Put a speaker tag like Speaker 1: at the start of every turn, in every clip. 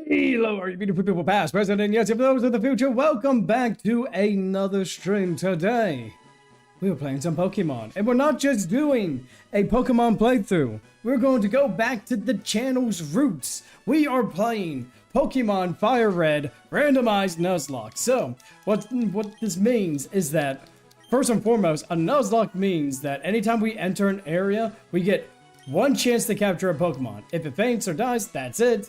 Speaker 1: Hello, are you beautiful people past, present, and yes, if those of the future, welcome back to another stream. Today, we are playing some Pokemon, and we're not just doing a Pokemon playthrough. We're going to go back to the channel's roots. We are playing Pokemon Fire Red Randomizer Nuzlocke. So, what this means is that, first and foremost, a Nuzlocke means that anytime we enter an area, we get one chance to capture a Pokemon. If it faints or dies, that's it.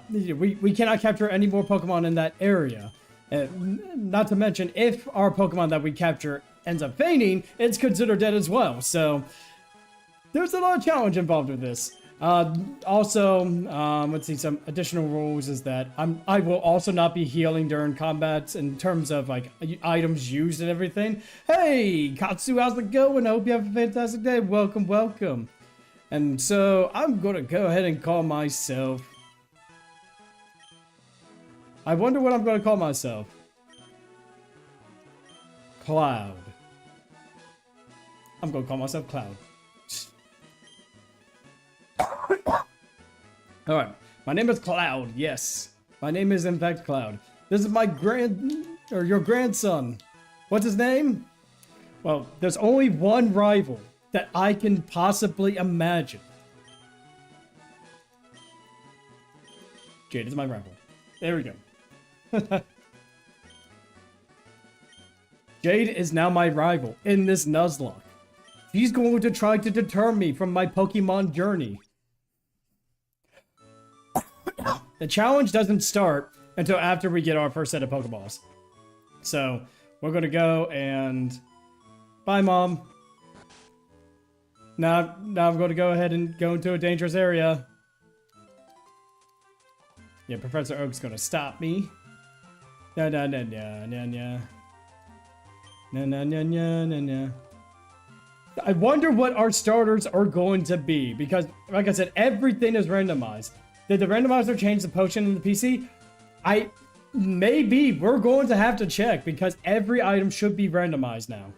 Speaker 1: We cannot capture any more Pokemon in that area. Not to mention, if our Pokemon that we capture ends up fainting, it's considered dead as well. So there's a lot of challenge involved with this. Also, let's see, some additional rules is that I will also not be healing during combats in terms of like items used and everything. Hey, Katsu, how's it going? I hope you have a fantastic day. Welcome, welcome. And so I'm gonna go ahead and call myself. I wonder what I'm going to call myself. Cloud. I'm going to call myself Cloud. Alright. My name is Cloud. Yes. My name is in fact Cloud. This is my your grandson. What's his name? Well, there's only one rival that I can possibly imagine. Jade is my rival. There we go. Jade is now my rival in this Nuzlocke. She's going to try to deter me from my Pokemon journey. The challenge doesn't start until after we get our first set of Pokeballs. So, we're going to go and... Bye, Mom. Now I'm going to go ahead and go into a dangerous area. Yeah, Professor Oak's going to stop me. No. I wonder what our starters are going to be, because, like I said, everything is randomized. Did the randomizer change the potion in the PC? Maybe we're going to have to check, because every item should be randomized now.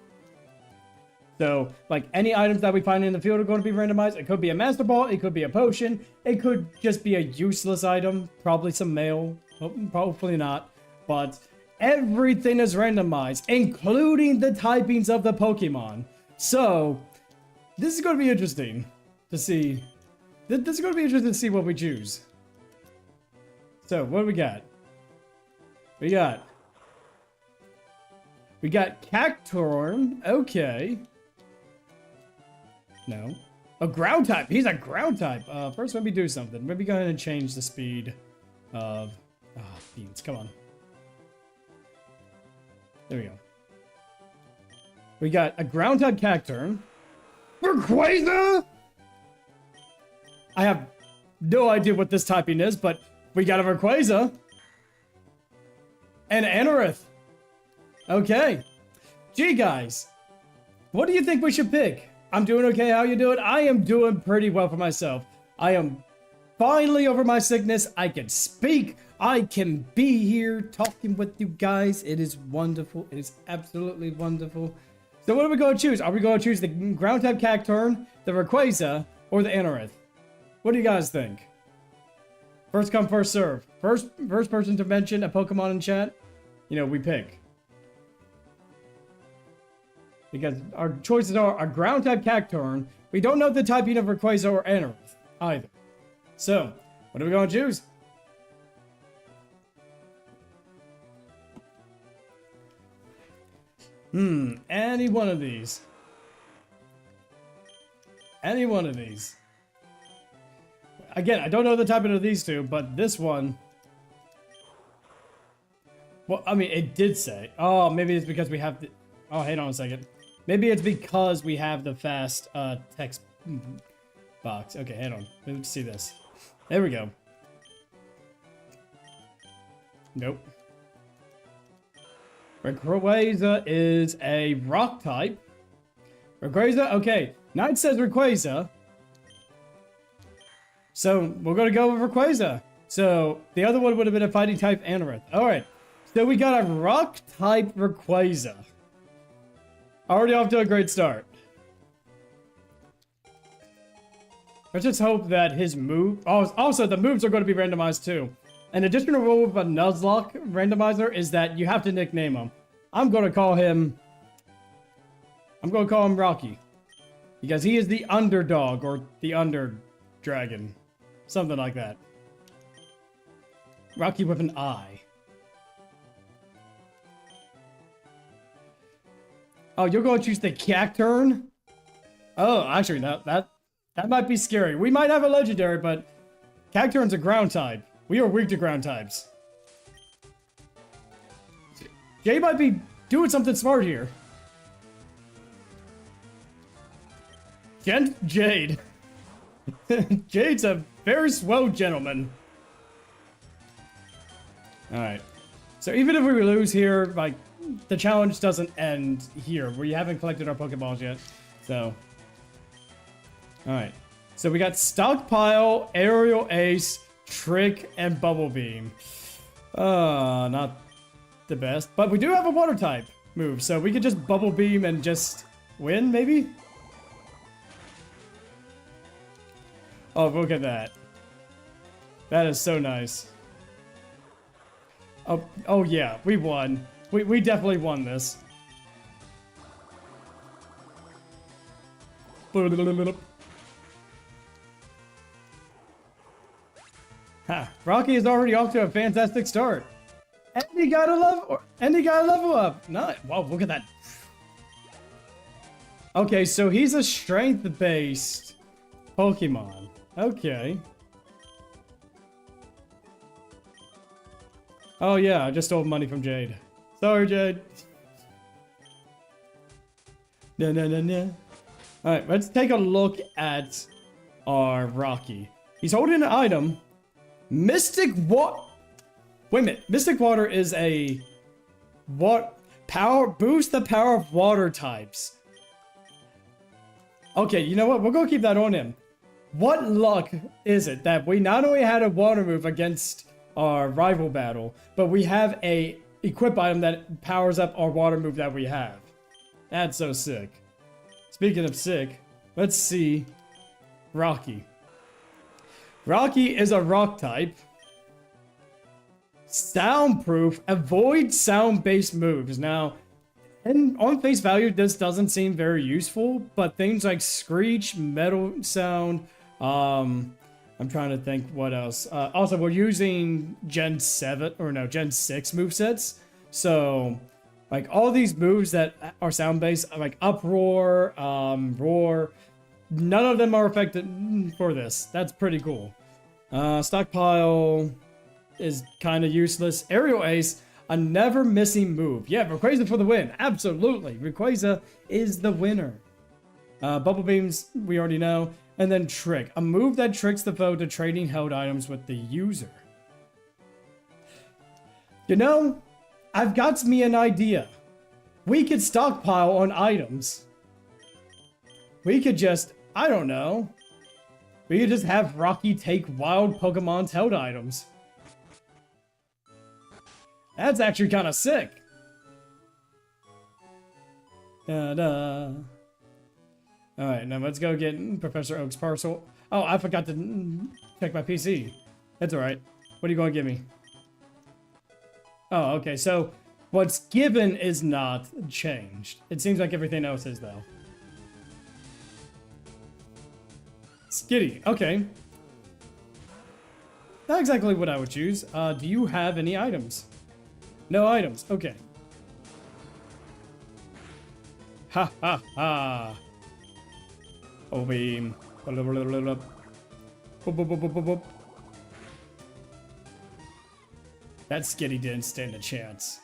Speaker 1: So, like, any items that we find in the field are going to be randomized. It could be a Master Ball, it could be a potion, it could just be a useless item, probably some mail, hopefully not. But everything is randomized, including the typings of the Pokemon. So, this is going to be interesting to see. This is going to be interesting to see what we choose. So, what do we got? We got Cacturne. Okay. No. A ground type. He's a ground type. First, let me do something. Maybe go ahead and change the speed of... beans. Come on. There we go. We got a ground type Cacturne. Rayquaza! I have no idea what this typing is, but we got a Rayquaza. And Anorith. Okay. Gee, guys. What do you think we should pick? I'm doing okay. How you doing? I am doing pretty well for myself. I am finally over my sickness. I can speak. I can be here talking with you guys. It is wonderful. It is absolutely wonderful. So what are we going to choose? Are we going to choose the ground type Cacturne, the Rayquaza, or the Anorith? What do you guys think? First come, first serve. First person to mention a Pokemon in chat, we pick. Because our choices are a ground type Cacturne. We don't know the typing of Rayquaza or Anorith either. So, what are we going to choose? Any one of these. Any one of these. Again, I don't know the typing of these two, but this one... Well, I mean, it did say. Oh, maybe it's because we have the... Oh, hang on a second. Maybe it's because we have the fast text box. Okay, hang on. Let's see this. There we go. Nope. Rayquaza is a rock type. Rayquaza, okay. Knight says Rayquaza. So, we're going to go with Rayquaza. So, the other one would have been a fighting type Anorith. Alright. So, we got a rock type Rayquaza. Already off to a great start. Let's just hope that his move... Also, the moves are going to be randomized too. An additional rule with a Nuzlocke randomizer is that you have to nickname him. I'm gonna call him Rocky. Because he is the underdog, or the under dragon. Something like that. Rocky with an I. Oh, you're going to choose the Cacturn? Oh, actually, no, that might be scary. We might have a legendary, but Cacturn's a ground type. We are weak to ground types. Jay might be doing something smart here. Jade. Jade's a very swell gentleman. Alright. So even if we lose here, like, the challenge doesn't end here. We haven't collected our Pokeballs yet. So. Alright. So we got Stockpile, Aerial Ace, Trick, and Bubble Beam. Not the best. But we do have a Water type move, so we could just Bubble Beam and just win, maybe? Oh, look at that. That is so nice. Oh yeah, we won. We definitely won this. Ha, Rocky is already off to a fantastic start. And he got a level up. Nice. Wow, look at that. Okay, so he's a strength-based Pokemon. Okay. Oh yeah, I just stole money from Jade. Sorry, Jade. No. Alright, let's take a look at our Rocky. He's holding an item. Mystic Water. Wait a minute. Mystic Water is a boost the power of water types. Okay, you know what? We're gonna keep that on him. What luck is it that we not only had a water move against our rival battle, but we have a equip item that powers up our water move that we have. That's so sick. Speaking of sick, let's see Rocky. Rocky is a rock type. Soundproof, avoid sound-based moves. Now, on face value, this doesn't seem very useful, but things like Screech, Metal Sound, I'm trying to think what else. Also, we're using Gen 6 movesets. So, like, all these moves that are sound-based, like Uproar, Roar, none of them are affected for this. That's pretty cool. Stockpile is kind of useless. Aerial Ace, a never-missing move. Yeah, Rayquaza for the win. Absolutely. Rayquaza is the winner. Bubble Beams, we already know. And then Trick, a move that tricks the foe to trading held items with the user. You know, I've got me an idea. We could stockpile on items. We could just, I don't know. We could just have Rocky take wild Pokemon's held items. That's actually kind of sick. Da-da. Alright, now let's go get Professor Oak's parcel. Oh, I forgot to check my PC. That's alright. What are you going to give me? Oh, okay, so what's given is not changed. It seems like everything else is, though. Skitty, okay. Not exactly what I would choose. Do you have any items? No items, okay. Ha ha ha. Oh, beam. That Skitty didn't stand a chance.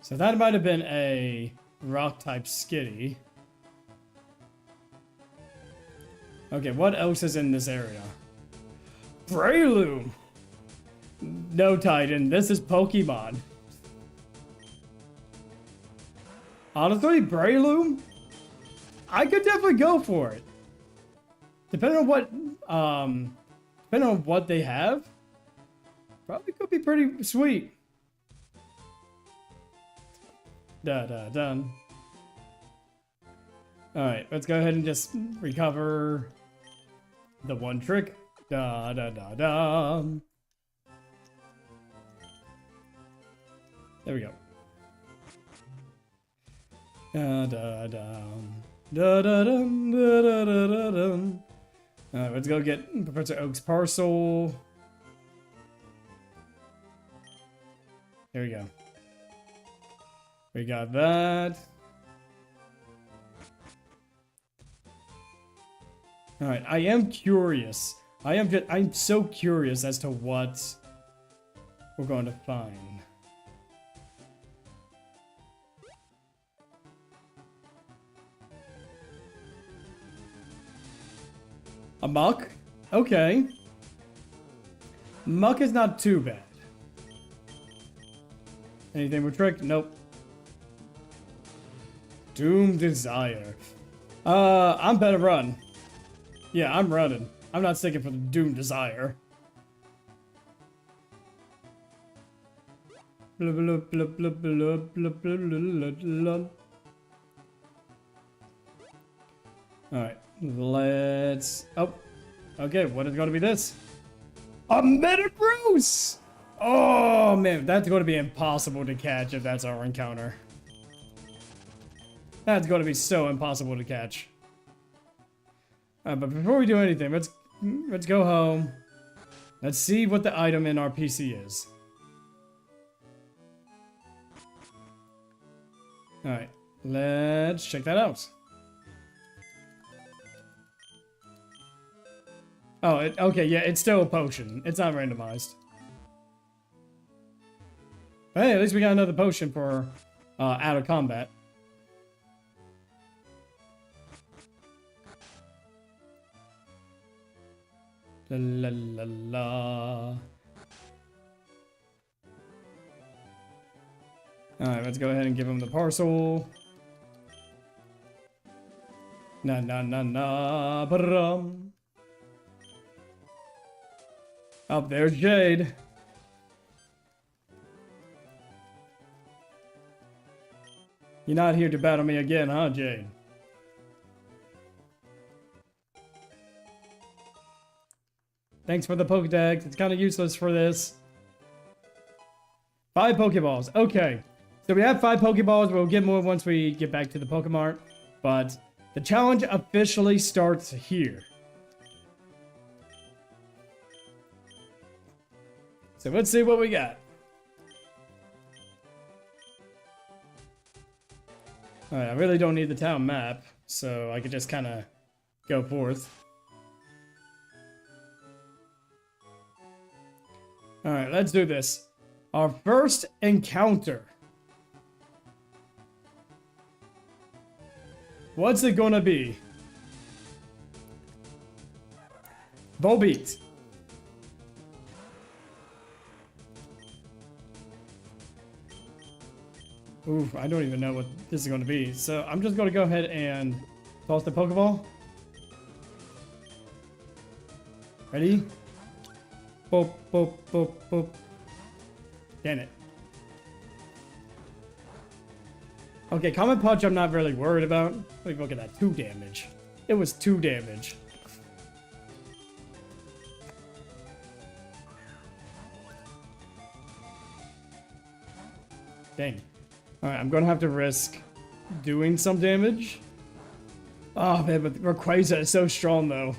Speaker 1: So that might have been a rock-type Skitty. Okay, what else is in this area? Breloom! No, Titan, this is Pokemon. Honestly, Breloom? I could definitely go for it. Depending on what they have, probably could be pretty sweet. Done. Alright, let's go ahead and just recover the one trick. Da da da da. There we go. Da da da. Da da da da da da da. Alright, let's go get Professor Oak's parcel. There we go. We got that. Alright, I am curious. I'm so curious as to what we're going to find. A muck? Okay. Muck is not too bad. Anything with trick? Nope. Doom Desire. I'm better run. Yeah, I'm running. I'm not sticking for the Doom Desire. Blah, blah, blah, blah, blah, blah, blah, blah, blah. Alright, let's... Oh, okay, what is going to be this? A Metagross! Oh, man, that's going to be impossible to catch if that's our encounter. That's going to be so impossible to catch. But before we do anything, let's go home. Let's see what the item in our PC is. Alright, let's check that out. Oh, okay, yeah, it's still a potion. It's not randomized. But hey, at least we got another potion for out of combat. La la la la. Alright, let's go ahead and give him the parcel. Na na na na ba-dum. Up there's Jade. You're not here to battle me again, huh, Jade? Thanks for the Pokedex. It's kind of useless for this. 5 Pokeballs. Okay. So we have 5 Pokeballs. We'll get more once we get back to the Pokemart. But the challenge officially starts here. So let's see what we got. Alright, I really don't need the town map, so I could just kind of go forth. Alright, let's do this. Our first encounter. What's it gonna be? Volbeat. Oof, I don't even know what this is going to be. So I'm just going to go ahead and toss the Pokeball. Ready? Boop, boop, boop, boop. Damn it. Okay, Comet Punch I'm not really worried about. Wait, look at that. 2 damage. It was 2 damage. Dang. Alright, I'm gonna have to risk doing some damage. Oh man, but Rayquaza is so strong though.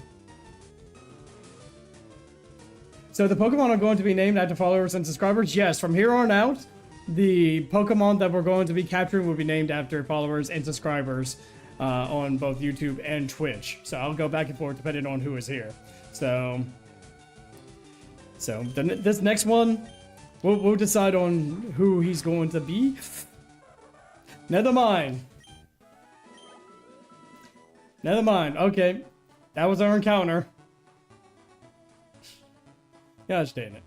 Speaker 1: So the Pokemon are going to be named after followers and subscribers? Yes, from here on out, the Pokemon that we're going to be capturing will be named after followers and subscribers on both YouTube and Twitch. So I'll go back and forth depending on who is here. So this next one, we'll decide on who he's going to be. Never mind. Never mind. Okay. That was our encounter. Gosh dang it.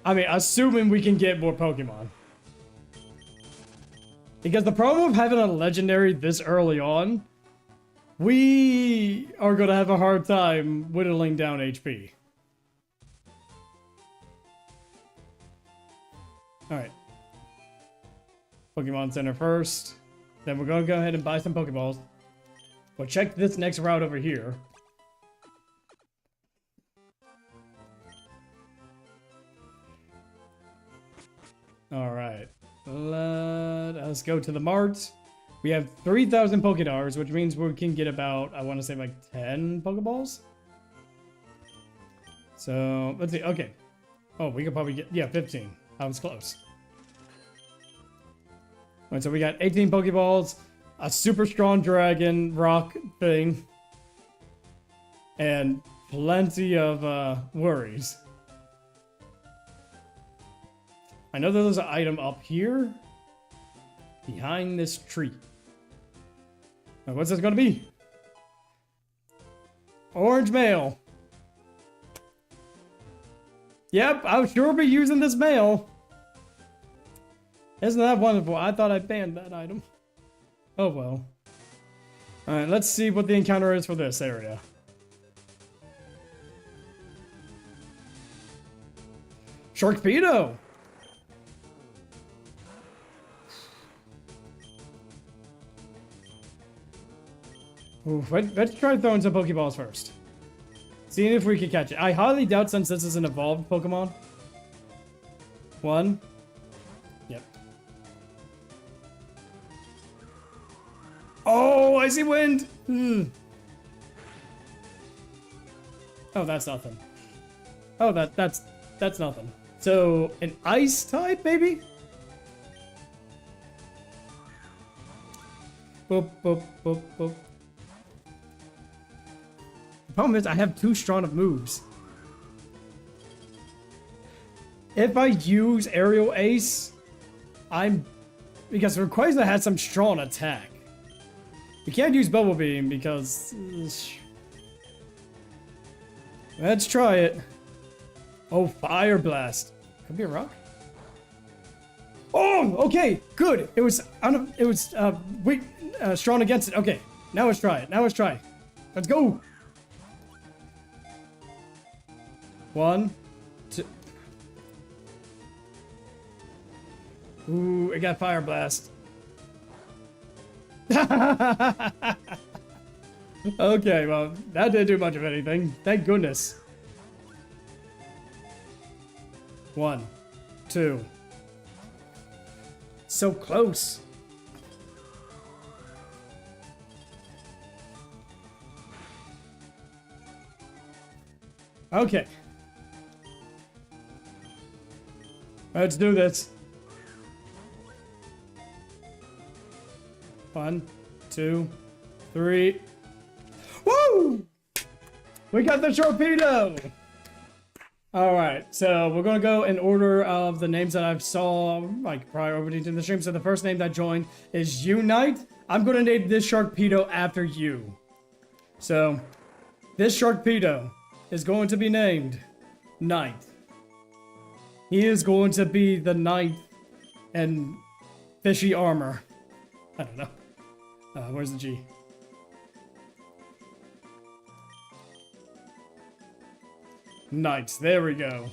Speaker 1: I mean, assuming we can get more Pokemon. Because the problem with having a legendary this early on, we are going to have a hard time whittling down HP. Alright. Pokemon Center first. Then we're gonna go ahead and buy some Pokeballs. We'll check this next route over here. Alright. Let's go to the mart. We have 3,000 Pokédars, which means we can get about, I want to say like 10 Pokeballs. So, let's see. Okay. Oh, we could probably get, yeah, 15. I was close. Alright, so we got 18 Pokeballs, a super strong dragon rock thing, and plenty of worries. I know that there's an item up here behind this tree. Now, what's this gonna be? Orange mail. Yep, I'll sure be using this mail. Isn't that wonderful? I thought I banned that item. Oh well. Alright, let's see what the encounter is for this area. Sharkpedo! Ooh, let's try throwing some Pokeballs first. Seeing if we can catch it. I highly doubt since this is an evolved Pokemon. 1. Yep. Oh, I see wind! Oh, that's nothing. Oh, that's nothing. So, an ice type, maybe? Boop, boop, boop, boop. The problem is I have too strong of moves. If I use Aerial Ace, because Rayquaza has some strong attack. We can't use Bubble Beam because... Let's try it. Oh, Fire Blast. Could be a rock. Oh, okay, good. It was weak, strong against it. Okay, now let's try it. Let's go. 1, 2. Ooh, it got Fire Blast. Okay, well, that didn't do much of anything. Thank goodness. 1, 2. So close. Okay. Let's do this. 1, 2, 3. Woo! We got the Torpedo! Alright, so we're gonna go in order of the names that I've saw, like, priority to the stream. So the first name that joined is Unite. I'm gonna name this Sharkpedo after you. So, this Sharkpedo is going to be named Knight. He is going to be the knight and fishy armor. I don't know. Where's the G? Knights, there we go.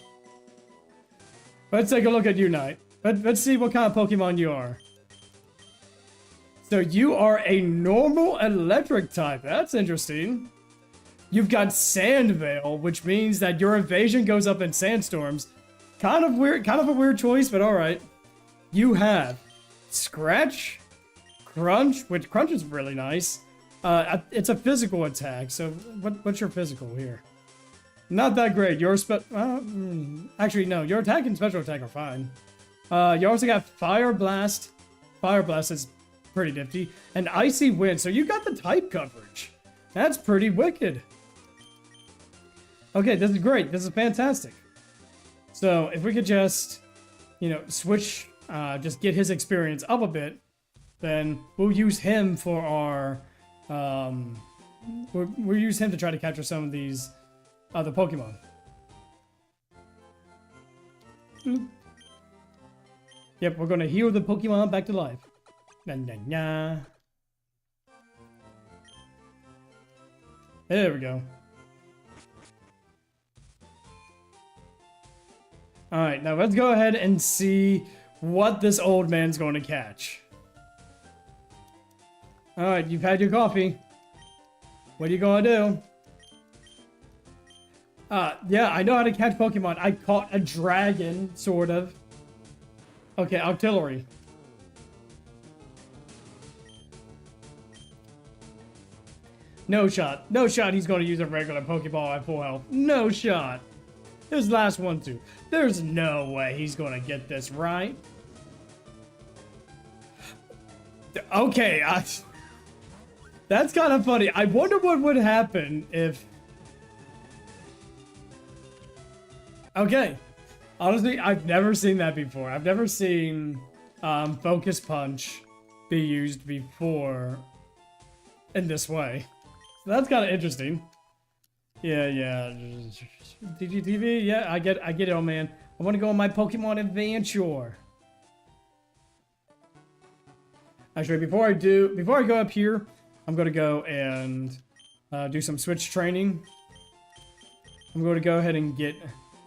Speaker 1: Let's take a look at you, Knight. Let's see what kind of Pokemon you are. So you are a normal electric type. That's interesting. You've got Sand Veil, which means that your evasion goes up in sandstorms. Kind of a weird choice, but alright. You have Scratch, Crunch, which Crunch is really nice. It's a physical attack, so what's your physical here? Not that great. Your actually, no. Your attack and special attack are fine. You also got Fire Blast. Fire Blast is pretty nifty. And Icy Wind, so you got the type coverage. That's pretty wicked. Okay, this is great. This is fantastic. So, if we could just, you know, switch, just get his experience up a bit, then we'll use him for our, we'll use him to try to capture some of these other Pokemon. Yep, we're gonna heal the Pokemon back to life. There we go. Alright, now let's go ahead and see what this old man's going to catch. Alright, you've had your coffee. What are you gonna do? Yeah, I know how to catch Pokemon. I caught a dragon, sort of. Okay, artillery. No shot. No shot he's gonna use a regular Pokeball at full health. No shot. His last one too. There's no way he's gonna get this right. Okay, that's kind of funny. I wonder what would happen if... Okay. Honestly, I've never seen that before. I've never seen Focus Punch be used before in this way. So that's kind of interesting. Yeah. DGTV, yeah, I get it, oh man. I want to go on my Pokemon adventure. Actually, before I go up here, I'm gonna go and do some switch training. I'm going to go ahead and get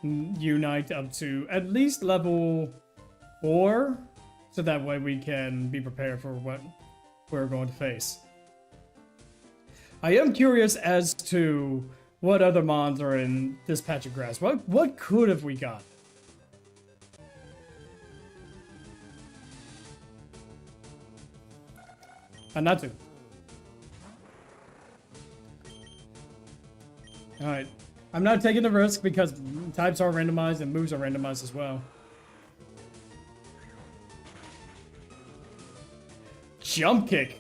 Speaker 1: Unite up to at least level 4, so that way we can be prepared for what we're going to face. I am curious as to what other mons are in this patch of grass. What could have we got? Not to. Alright. I'm not taking the risk because types are randomized and moves are randomized as well. Jump kick.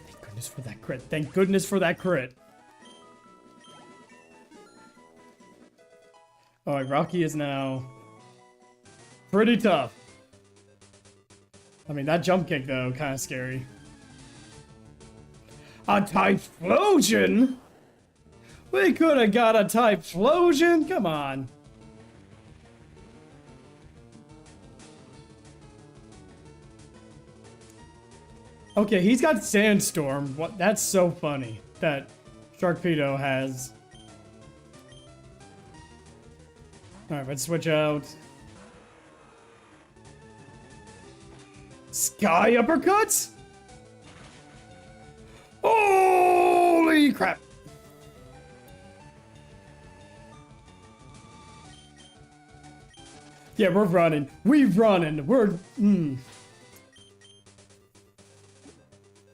Speaker 1: Thank goodness for that crit. Thank goodness for that crit. Alright, Rocky is now pretty tough. I mean, that jump kick, though, kind of scary. A Typhlosion? We could have got a Typhlosion? Come on. Okay, he's got Sandstorm. What? That's so funny that Sharpedo has. Alright, let's switch out. Sky uppercuts? Holy crap! Yeah, we're running. We're running. We're...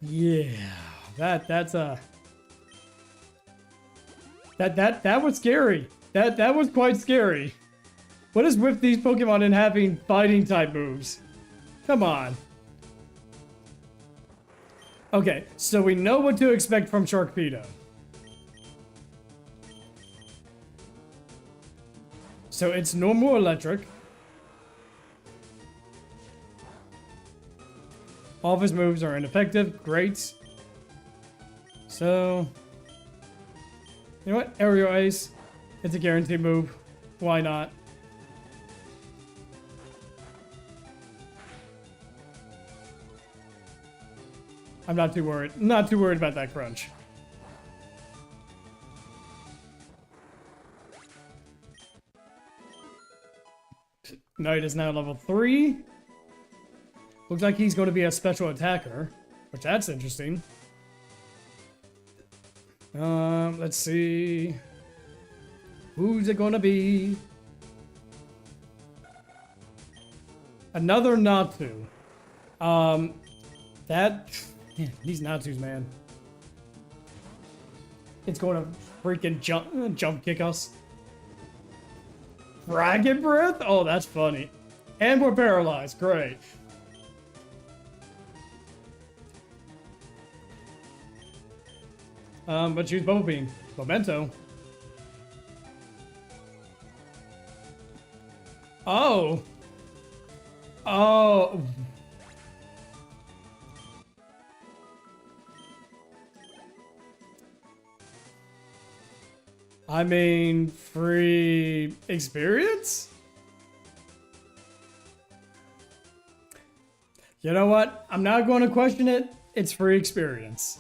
Speaker 1: Yeah, that's a... That was scary. That was quite scary. What is with these Pokemon and having fighting type moves? Come on. Okay, so we know what to expect from Sharpedo. So it's normal electric. All of his moves are ineffective. Great. So, you know what? Aerial Ace. It's a guaranteed move. Why not? I'm not too worried. Not too worried about that crunch. Knight is now level 3. Looks like he's going to be a special attacker, which that's interesting. Let's see. Who's it going to be? Another Natu. These Natus, man. It's going to freaking jump kick us. Dragon Breath? Oh, that's funny. And we're paralyzed. Great. But choose Bubble Beam. Memento. Oh. Oh. I mean, free experience? You know what? I'm not going to question it. It's free experience.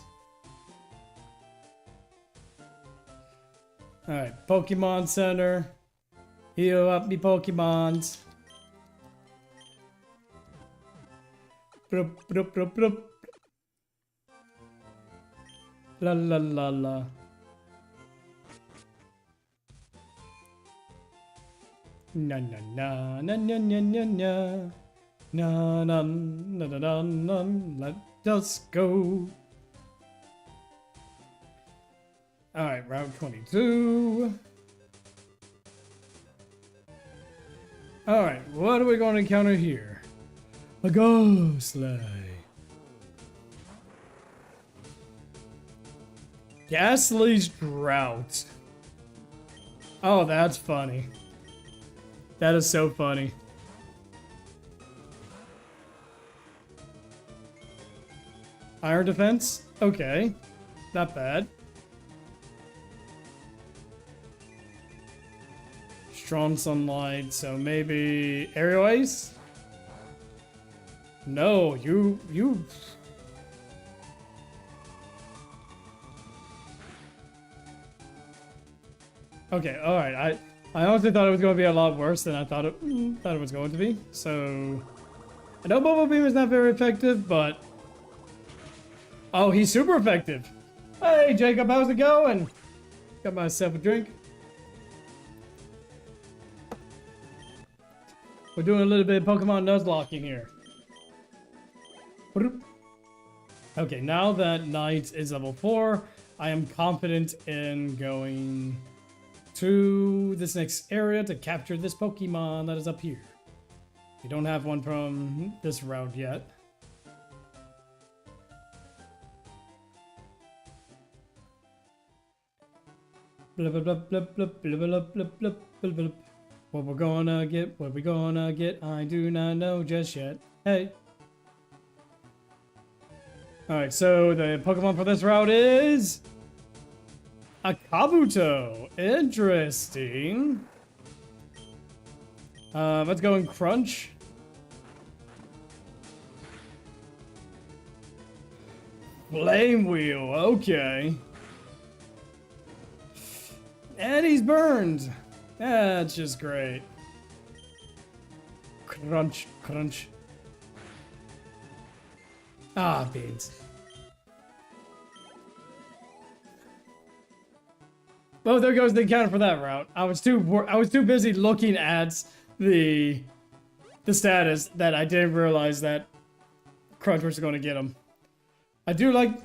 Speaker 1: Alright, Pokemon Center. Heal up me Pokemons. Brup, brup, brup, brup. La la la la. Na na na na na na na na na na na na na. Let us go. All right, Route 22. All right, what are we going to encounter here? A ghost sleigh. Ghastly's Drought. Oh, that's funny. That is so funny. Iron defense? Okay. Not bad. Strong sunlight, so maybe aerial ice? No, you... Okay, alright. I honestly thought it was going to be a lot worse than I thought it was going to be. So, I know Bubble Beam is not very effective, but... Oh, he's super effective! Hey, Jacob, how's it going? Got myself a drink. We're doing a little bit of Pokemon Nuzlocking here. Okay, now that Knight is level 4, I am confident in going to this next area to capture this Pokemon that is up here. We don't have one from this route yet. Blah, blah, blah, blah, blah, blah, blah, blah, blah, blah, blah. What we gonna get, I do not know just yet. Hey. Alright, so the Pokemon for this route is... a Kabuto. Interesting. Let's go and Crunch. Flame Wheel, okay. And he's burned. That's just great. Crunch, crunch. Ah, beans. Well, there goes the encounter for that route. I was too busy looking at the status that I didn't realize that Crunch was going to get him. I do like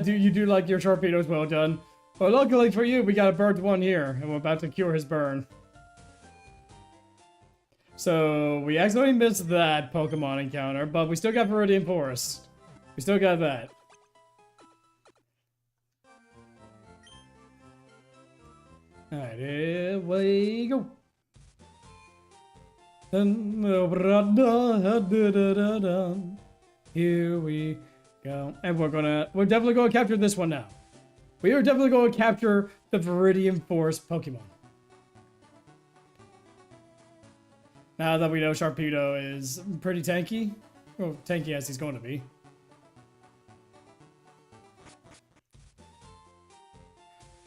Speaker 1: you do like your torpedoes, well done. But luckily for you, we got a burned one here, and we're about to cure his burn. So, we accidentally missed that Pokemon encounter, but we still got Viridian Forest. We still got that. Alright, here we go. Here we go. And we're definitely gonna capture this one now. We are definitely going to capture the Viridian Forest Pokemon. Now that we know Sharpedo is pretty tanky. Well, tanky as he's going to be.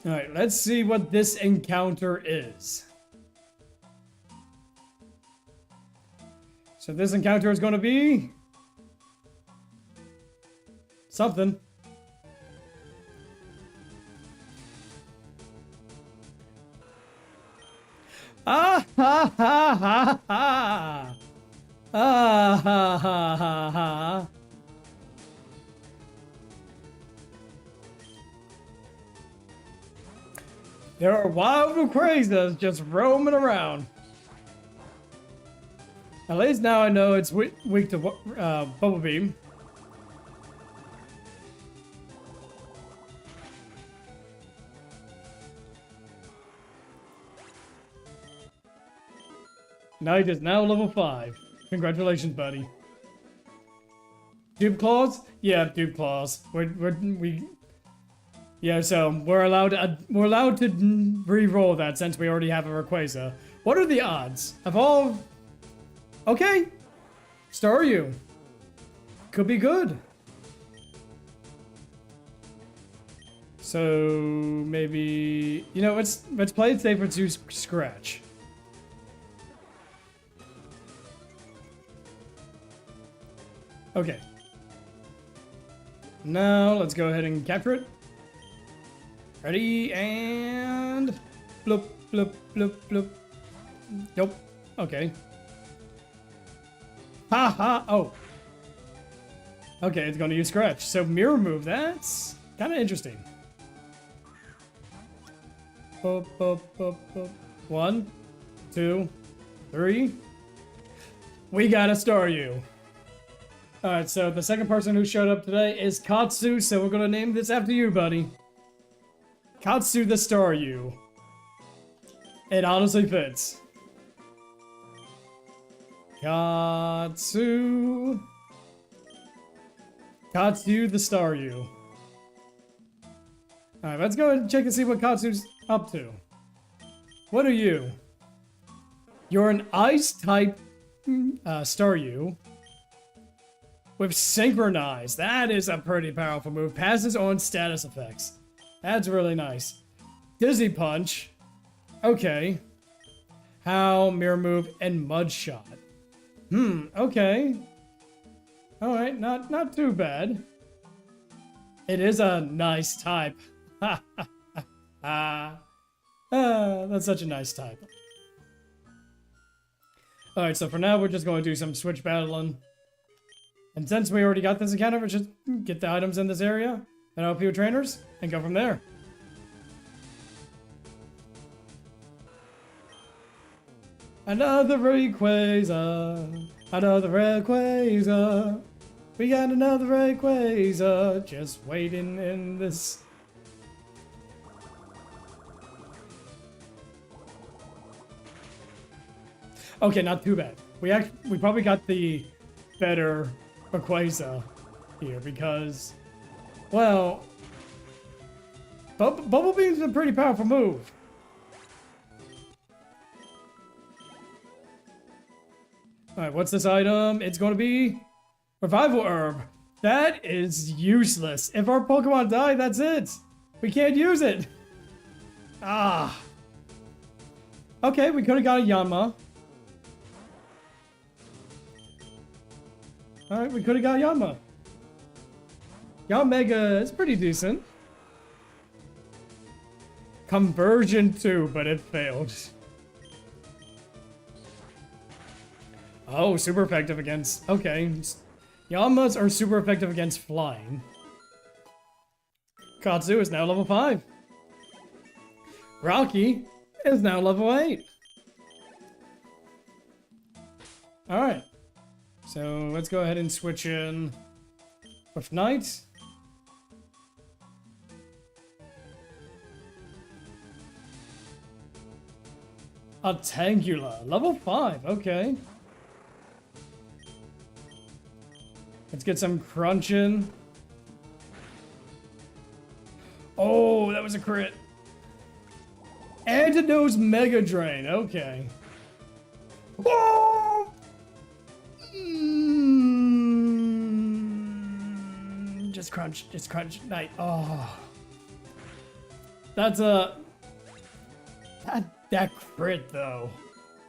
Speaker 1: Alright, let's see what this encounter is. So this encounter is going to be... something. Ah ha ha ha ha! Ah ha ha ha ha! There are wild Rayquazas just roaming around. At least now I know it's weak to Bubble Beam. Knight is now level 5. Congratulations, buddy. Dupe Claws? Yeah, Dupe Claws. Yeah, so we're allowed to re-roll that since we already have a Rayquaza. What are the odds? Evolve. Okay. Staryu. Could be good. So maybe let's play it safe to Scratch. Okay. Now, let's go ahead and capture it. Ready, and... bloop, bloop, bloop, bloop. Nope. Okay. Ha ha! Oh. Okay, it's gonna use Scratch. So, mirror move, that's kind of interesting. Boop, boop, boop, boop. 1, 2, 3. We gotta star you. Alright, so the second person who showed up today is Katsu, so we're gonna name this after you, buddy. Katsu the Star You. It honestly fits. Katsu. Katsu the Star You. Alright, let's go ahead and check and see what Katsu's up to. What are you? You're an ice type Star You. With Synchronize. That is a pretty powerful move. Passes on status effects. That's really nice. Dizzy Punch. Okay. Howl, Mirror Move, and Mud Shot. Okay. Alright, not too bad. It is a nice type. That's such a nice type. Alright, so for now we're just going to do some switch battling. And since we already got this encounter, we'll just get the items in this area and help you trainers and go from there. Another Rayquaza. Another Rayquaza. We got another Rayquaza. Just waiting in this. Okay, not too bad. We probably got the better Rayquaza here because, well, Bubble Beam's a pretty powerful move. Alright, what's this item? It's going to be Revival Herb. That is useless. If our Pokemon die, that's it. We can't use it. Ah. Okay, we could have got a Yanma. Alright, we could have got Yanma. Yanmega is pretty decent. Conversion 2, but it failed. Oh, super effective against... Okay. Yanmas are super effective against flying. Katsu is now level 5. Rocky is now level 8. Alright. So let's go ahead and switch in with Knight. A Tangula, level 5, okay. Let's get some crunching. Oh, that was a crit. Antidote's Mega Drain, okay. Oh! Just crunch, Knight. Oh. That's a... That crit, though.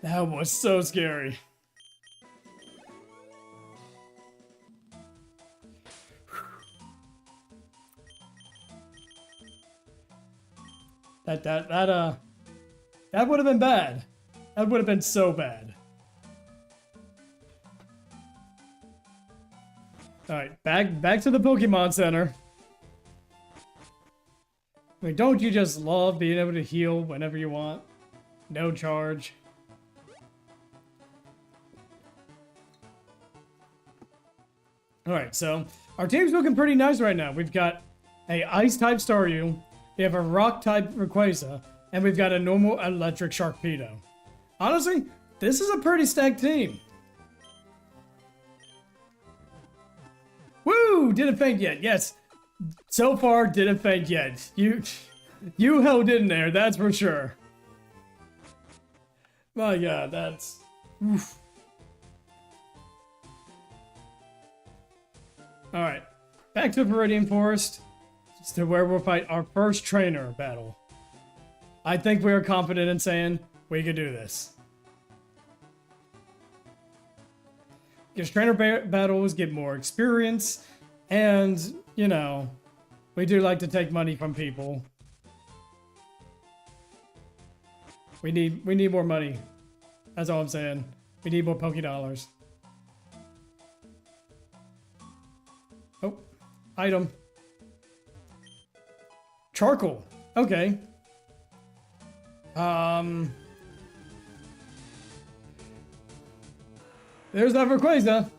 Speaker 1: That was so scary. That would have been bad. That would have been so bad. Alright, back to the Pokemon Center. I mean, don't you just love being able to heal whenever you want? No charge. Alright, so our team's looking pretty nice right now. We've got a Ice-type Staryu, we have a Rock-type Rayquaza, and we've got a normal Electric Sharpedo. Honestly, this is a pretty stacked team. Woo! Didn't faint yet. Yes. So far, didn't faint yet. You held in there, that's for sure. My god, that's... Oof. Alright. Back to Viridian Forest. To where we'll fight our first trainer battle. I think we are confident in saying we can do this. get trainer battles, get more experience, and, you know, we do like to take money from people. We need more money. That's all I'm saying. We need more Poké Dollars. Oh, item. Charcoal. Okay. There's that Rayquaza.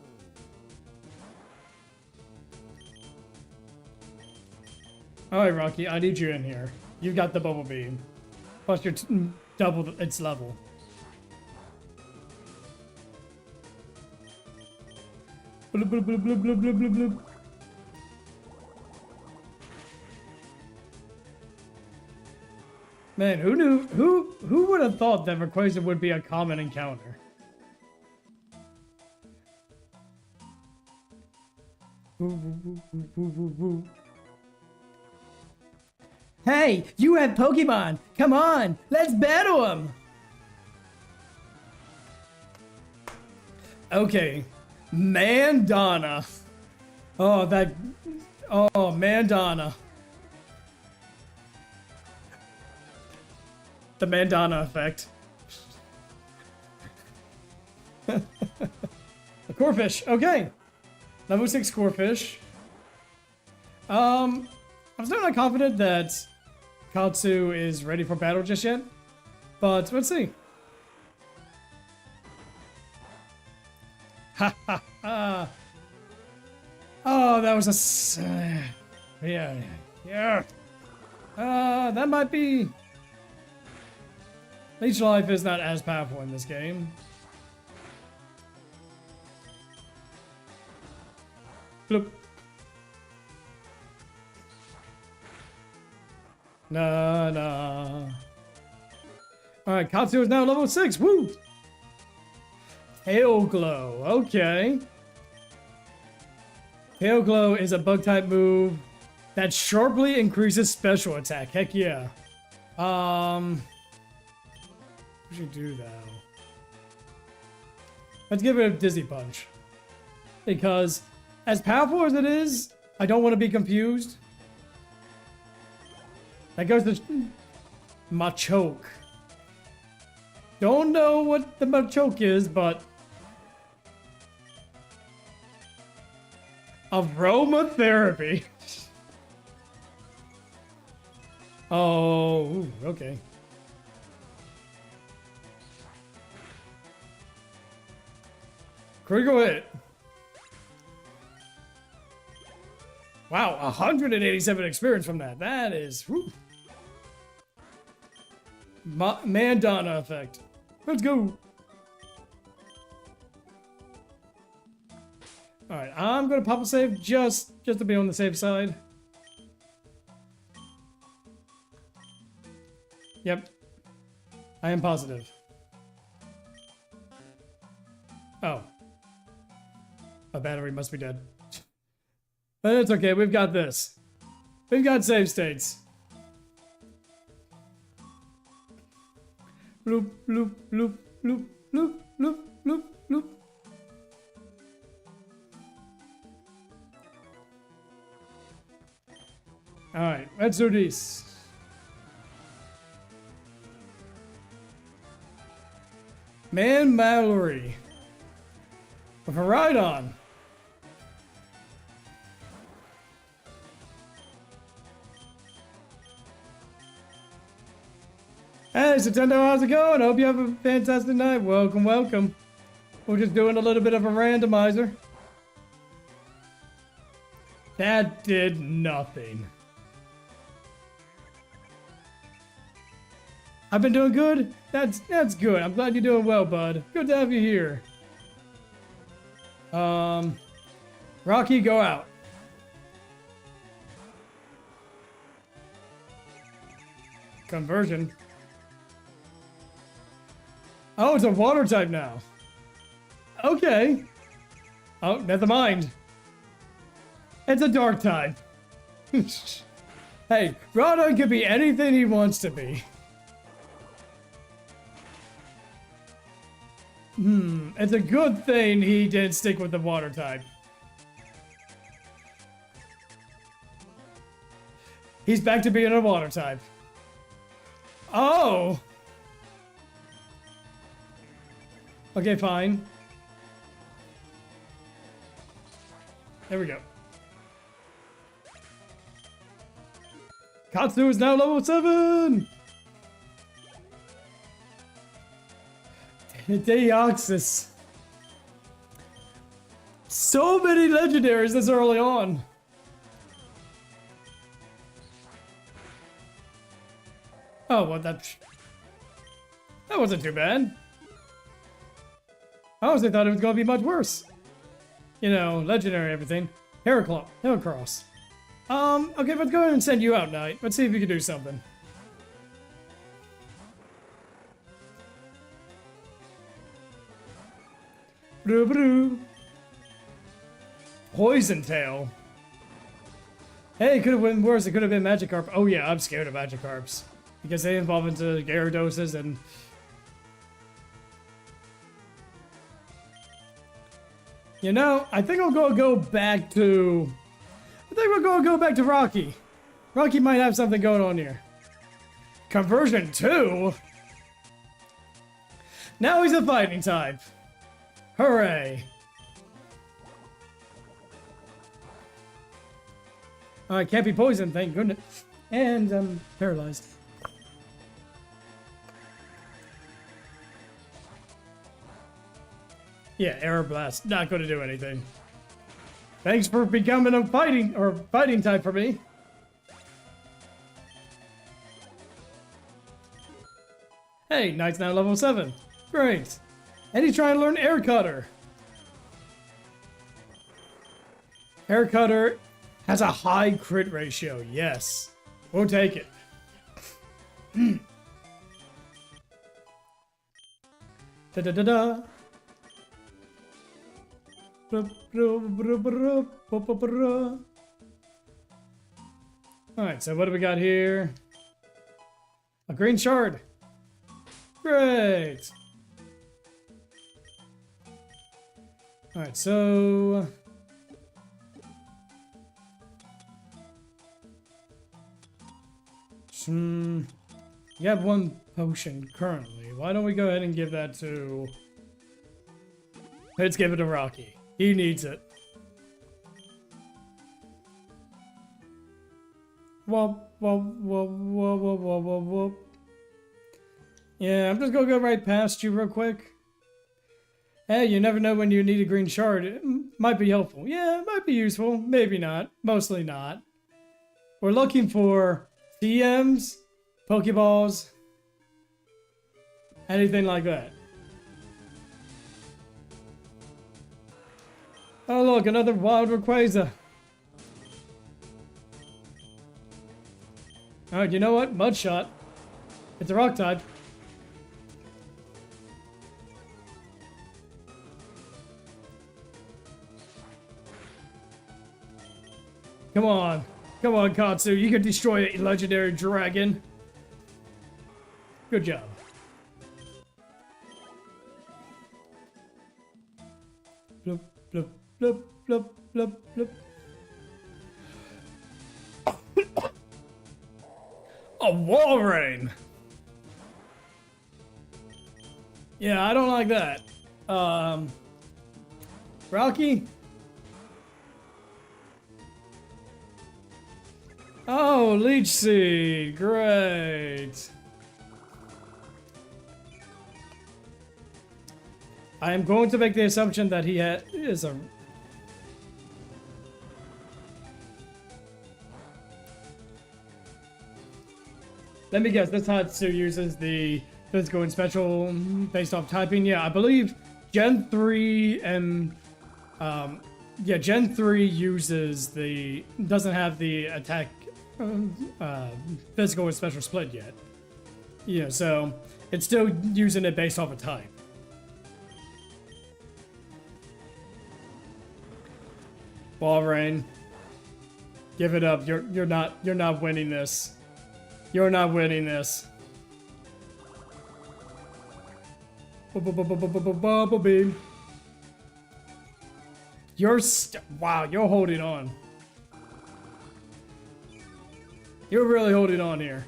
Speaker 1: Alright, Rocky, I need you in here. You've got the Bubble Beam. Plus you're double its level. Bloop, bloop, bloop, bloop, bloop, bloop, bloop, bloop. Man, who knew? Who would have thought that Rayquaza would be a common encounter? Hey, you have Pokemon! Come on, let's battle them! Okay, Mandana. Oh, Mandana. The Mandana effect. A Corphish, okay. Level 6 Corphish. I'm still not confident that Katsu is ready for battle just yet, but let's see. Ha ha ha! Oh, that was a yeah. That might be. Leech Life is not as powerful in this game. Bloop. Nah. Alright, Katsu is now level 6. Woo! Tail Glow. Okay. Tail Glow is a bug type move that sharply increases special attack. Heck yeah. We should do that. Let's give it a Dizzy Punch. Because as powerful as it is, I don't want to be confused. That goes to Machoke. Don't know what the Machoke is, but aromatherapy. Oh, ooh, okay. Critical hit. Wow, 187 experience from that. That is, whew. Mandana effect. Let's go. All right, I'm gonna pop a save just to be on the safe side. Yep, I am positive. Oh, a battery must be dead. But it's okay, we've got this. We've got save states. Bloop, bloop, bloop, bloop, bloop, bloop, bloop, bloop. Alright, let's do this. Man Mallory. With a Rhydon. Hey, Nintendo, how's it going? I hope you have a fantastic night. Welcome, welcome. We're just doing a little bit of a randomizer. That did nothing. I've been doing good? That's good. I'm glad you're doing well, bud. Good to have you here. Rocky, go out. Conversion. Oh, it's a water type now. Okay. Oh, never mind. It's a dark type. Hey, Rhydon can be anything he wants to be. It's a good thing he did stick with the water type. He's back to being a water type. Oh! Okay, fine. There we go. Katsu is now level 7! Deoxys. So many legendaries this early on. Oh, well, that wasn't too bad. I honestly thought it was going to be much worse. You know, legendary everything. Heracross. Okay, let's go ahead and send you out, Knight. Let's see if you can do something. Poison Tail. Hey, it could have been worse. It could have been Magikarp. Oh yeah, I'm scared of Magikarps. Because they evolve into Gyarados and... You know, I think I'll go back to... I think we're going to go back to Rocky. Rocky might have something going on here. Conversion 2? Now he's a fighting type. Hooray. Alright, can't be poisoned, thank goodness. And I'm paralyzed. Yeah, Air Blast, not going to do anything. Thanks for becoming a fighting type for me. Hey, Knight's now level 7. Great. And he's trying to learn Air Cutter. Air Cutter has a high crit ratio, yes. We'll take it. Da-da-da-da. Alright, so what do we got here? A green shard. Great. Alright, so... you have one potion currently. Why don't we go ahead and give that to... Let's give it to Rocky. He needs it. Whoop, whoop, whoop, whoop, whoop, whoop, whoop, whoop. Yeah, I'm just gonna go right past you real quick. Hey, you never know when you need a green shard. It might be helpful. Yeah, it might be useful. Maybe not. Mostly not. We're looking for TMs, Pokeballs, anything like that. Oh look, another wild Rayquaza. Alright, you know what? Mud Shot. It's a rock type. Come on. Come on, Katsu. You can destroy a legendary dragon. Good job. Bloop, bloop, bloop, bloop, bloop, bloop. A wall rain. Yeah, I don't like that. Rocky? Oh, Leech Seed. Great. I am going to make the assumption that he is a... Let me guess, this Hatsu uses the physical and special based off typing. Yeah, I believe Gen 3 and... yeah, Gen 3 uses the... doesn't have the attack... physical and special split yet. Yeah, so it's still using it based off a type. Ball Rain. Give it up. You're not winning this. You're not winning this. Bubble beam. Wow, you're holding on. You're really holding on here.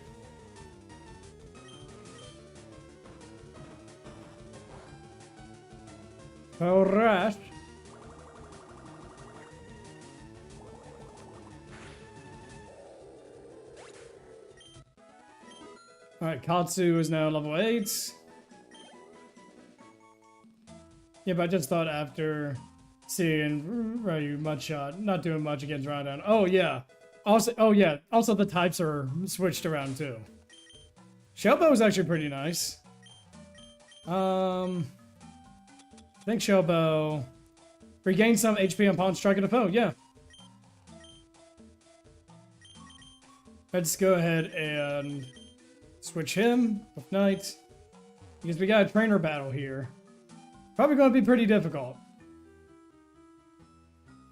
Speaker 1: Alright. Alright, Katsu is now level 8. Yeah, but I just thought after seeing Ryu Mudshot not doing much against Rondon. Oh yeah. Also the types are switched around too. Shellbow is actually pretty nice. I think Shellbow regains some HP upon striking a foe, yeah. Let's go ahead and switch him with Knight. Because we got a trainer battle here. Probably going to be pretty difficult.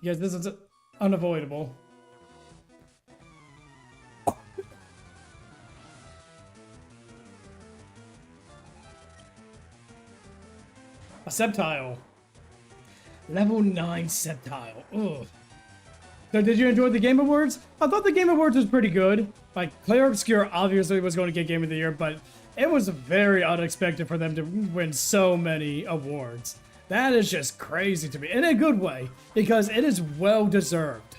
Speaker 1: Because this is unavoidable. A Sceptile. Level 9 Sceptile. Ugh. So did you enjoy the Game Awards? I thought the Game Awards was pretty good. Like, Claire Obscure obviously was going to get Game of the Year, but it was very unexpected for them to win so many awards. That is just crazy to me, in a good way, because it is well deserved.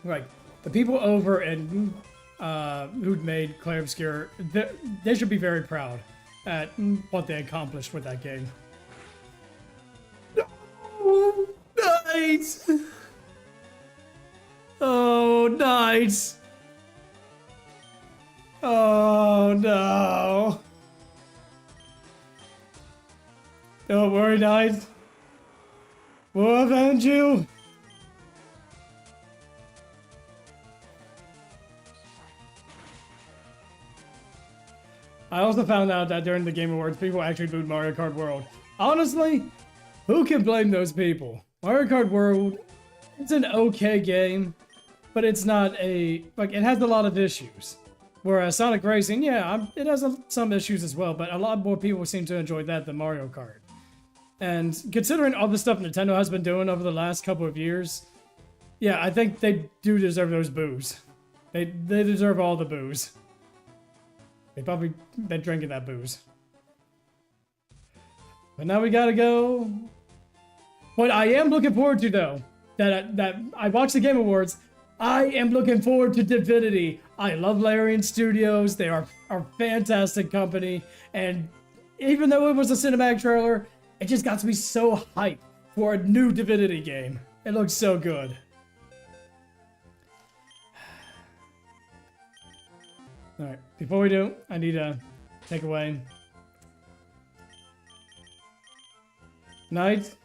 Speaker 1: Like, the people over and who'd made Claire Obscure, they should be very proud at what they accomplished with that game. Oh, nice! Oh, nice! Oh, no. Don't worry, Knight. We'll avenge you. I also found out that during the Game Awards, people actually booed Mario Kart World. Honestly, who can blame those people? Mario Kart World, it's an okay game, but it's not a... like, it has a lot of issues. Whereas Sonic Racing, yeah, it has some issues as well, but a lot more people seem to enjoy that than Mario Kart. And considering all the stuff Nintendo has been doing over the last couple of years, yeah, I think they do deserve those boos. They deserve all the boos. They've probably been drinking that booze. But now we gotta go. What I am looking forward to, though, that I watched the Game Awards, I am looking forward to Divinity. I love Larian Studios. They are a fantastic company. And even though it was a cinematic trailer, it just got to be so hyped for a new Divinity game. It looks so good. Alright, before we do, I need to take away. Knight.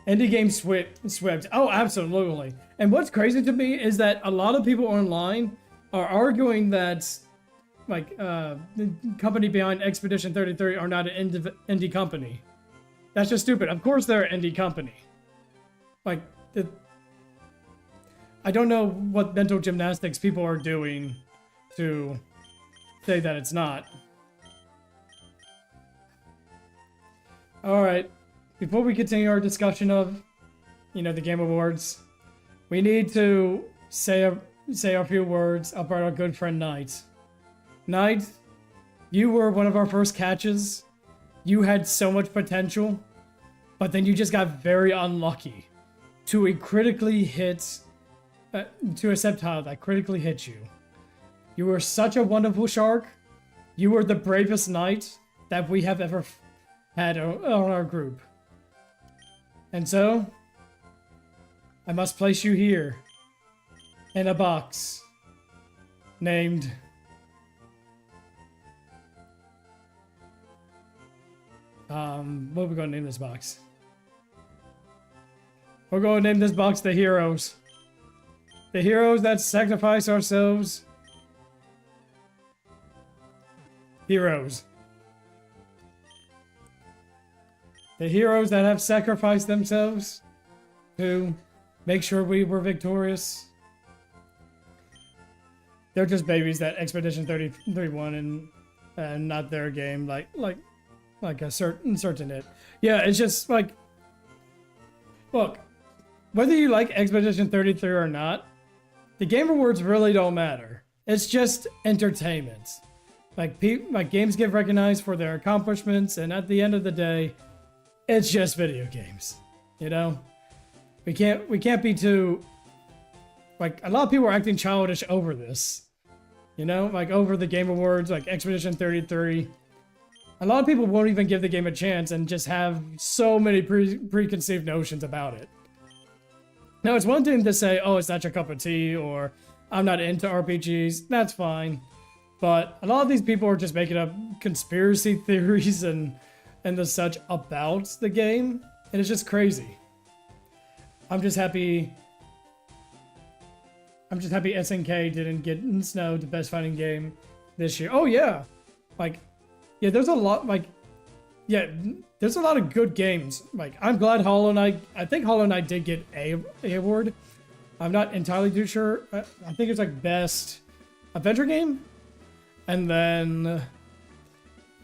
Speaker 1: Indie game swept. Oh, absolutely. And what's crazy to me is that a lot of people online are arguing that, like, the company behind Expedition 33 are not an indie company. That's just stupid. Of course they're an indie company. Like, I don't know what mental gymnastics people are doing to say that it's not. Alright. Before we continue our discussion of, the Game Awards, we need to say a few words about our good friend Knight. Knight, you were one of our first catches. You had so much potential, but then you just got very unlucky to a critically hit, to a Sceptile that critically hit you. You were such a wonderful shark. You were the bravest Knight that we have ever had on our group. And so, I must place you here, in a box, named... what are we going to name this box? We're going to name this box the Heroes. The heroes that sacrifice ourselves. Heroes. The heroes that have sacrificed themselves to make sure we were victorious. They're just babies that Expedition 33 won and not their game. Like, like a certain it. Yeah, it's just like, look, whether you like Expedition 33 or not, the game rewards really don't matter. It's just entertainment. Like games get recognized for their accomplishments, and at the end of the day, it's just video games. You know, we can't be too, like, a lot of people are acting childish over this. You know, like over the game awards, like Expedition 33. A lot of people won't even give the game a chance and just have so many preconceived notions about it. Now, it's one thing to say, oh, it's not your cup of tea, or I'm not into RPGs. That's fine. But a lot of these people are just making up conspiracy theories and the such about the game. And it's just crazy. I'm just happy SNK didn't get snowed the best fighting game this year. Oh, yeah. Like, yeah, there's a lot, like, yeah, there's a lot of good games. Like, I'm glad Hollow Knight, I think Hollow Knight did get a award. I'm not entirely too sure. I think it's like best adventure game. And then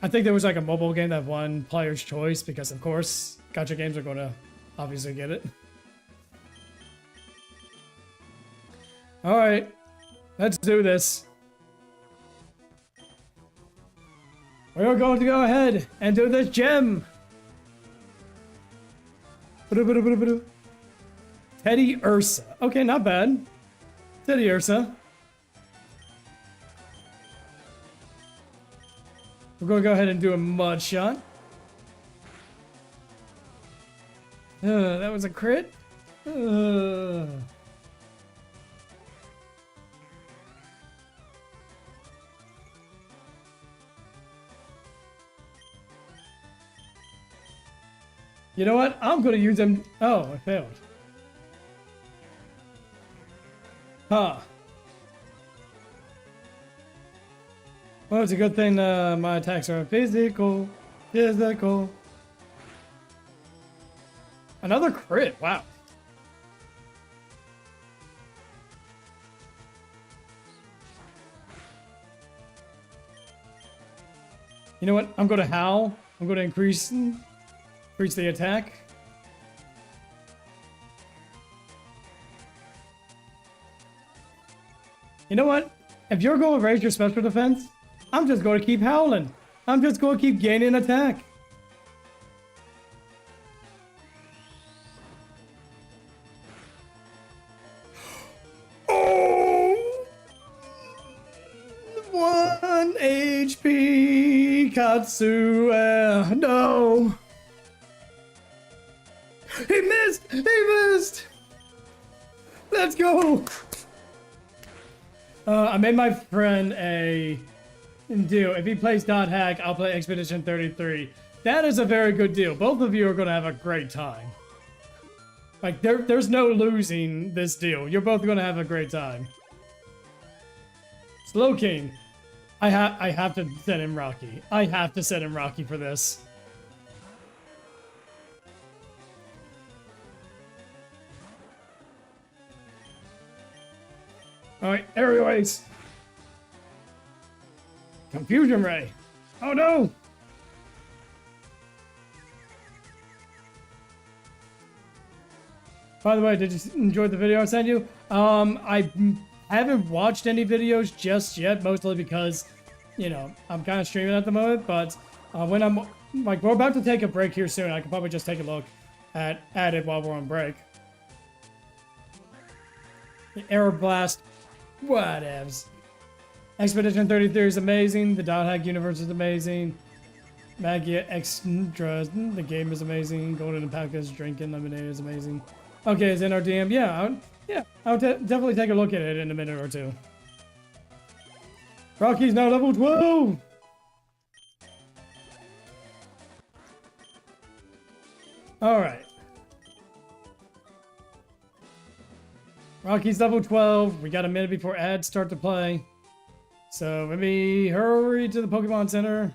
Speaker 1: I think there was like a mobile game that won Player's Choice because, of course, gacha games are going to obviously get it. All right, let's do this. We're going to go ahead and do this gem. Teddy Ursa. Okay, not bad. Teddy Ursa. We're going to go ahead and do a mud shot. That was a crit. You know what? I'm going to use them. Oh, I failed. Huh. Well, it's a good thing my attacks are physical. Physical. Another crit. Wow. You know what? I'm going to howl. I'm going to increase the attack. You know what? If you're going to raise your special defense, I'm just going to keep howling. I'm just going to keep gaining attack. Oh! 1 HP, Katsu. No. He missed! He missed! Let's go! I made my friend a deal. If he plays Dot Hack, I'll play Expedition 33. That is a very good deal. Both of you are going to have a great time. Like, there's no losing this deal. You're both going to have a great time. Slow King. I have to set him Rocky. I have to set him Rocky for this. Alright, aerial ace. Confusion ray. Oh no! By the way, did you enjoy the video I sent you? I haven't watched any videos just yet, mostly because, you know, I'm kind of streaming at the moment, but when I'm, like, we're about to take a break here soon, I can probably just take a look at it while we're on break. The Air Blast. Whatevs. Expedition 33 is amazing. The Dot Hack universe is amazing. Magia Extras. The game is amazing. Golden Alpaca's Drinking Lemonade is amazing. Okay, is in our DM. Yeah, I'll definitely take a look at it in a minute or two. Rocky's now level 12. All right. Rocky's level 12. We got a minute before ads start to play. So let me hurry to the Pokemon Center.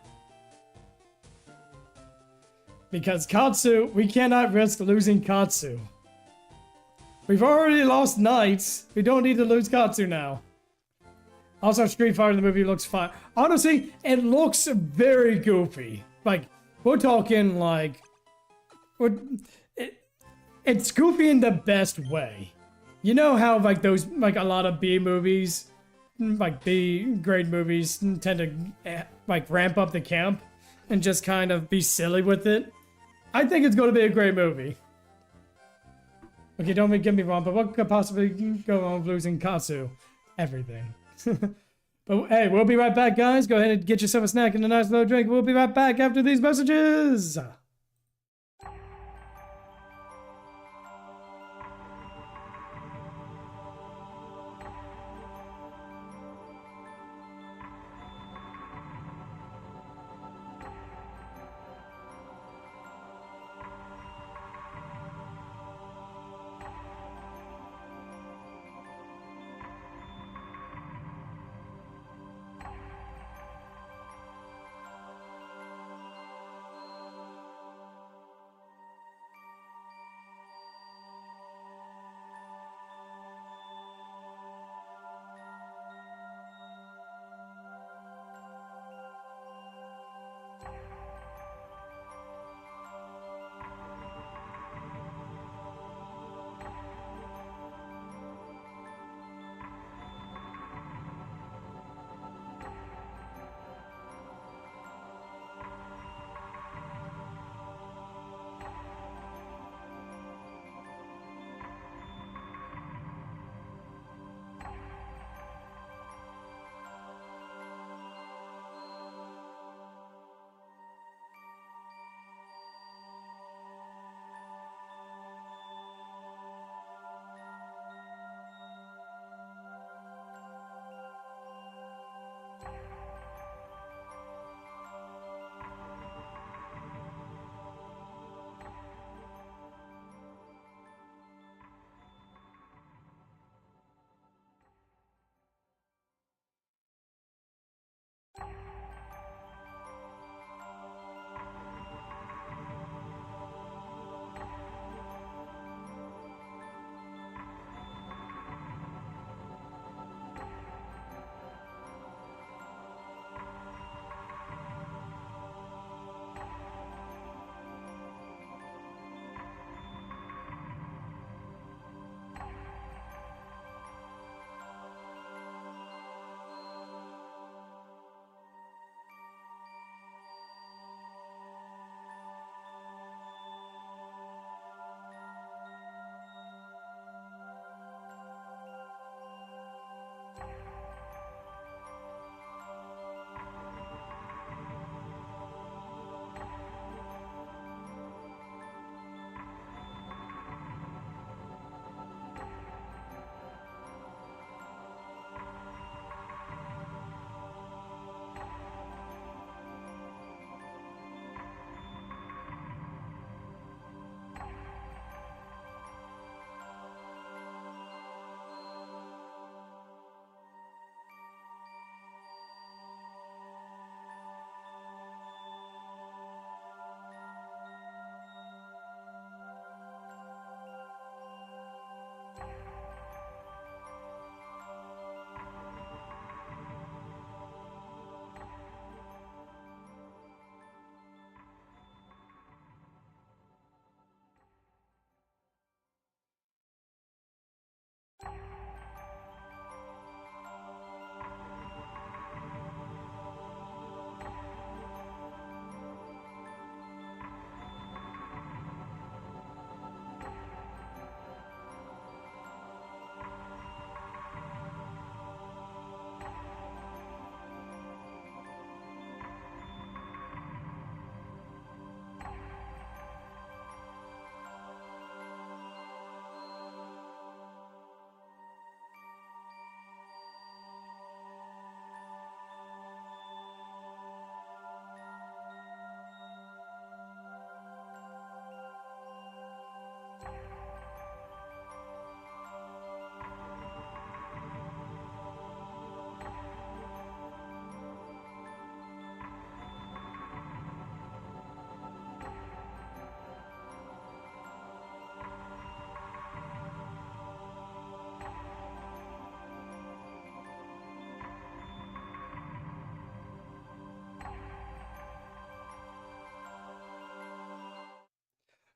Speaker 1: Because Katsu, we cannot risk losing Katsu. We've already lost Knights. We don't need to lose Katsu now. Also, Street Fighter the movie looks fine. Honestly, it looks very goofy. Like, We're talking like, it's goofy in the best way. You know how like those, like a lot of B movies, like B grade movies tend to like ramp up the camp and just kind of be silly with it? I think it's going to be a great movie. Okay, don't get me wrong, but what could possibly go on with losing Katsu? Everything. But hey, we'll be right back, guys. Go ahead and get yourself a snack and a nice little drink. We'll be right back after these messages.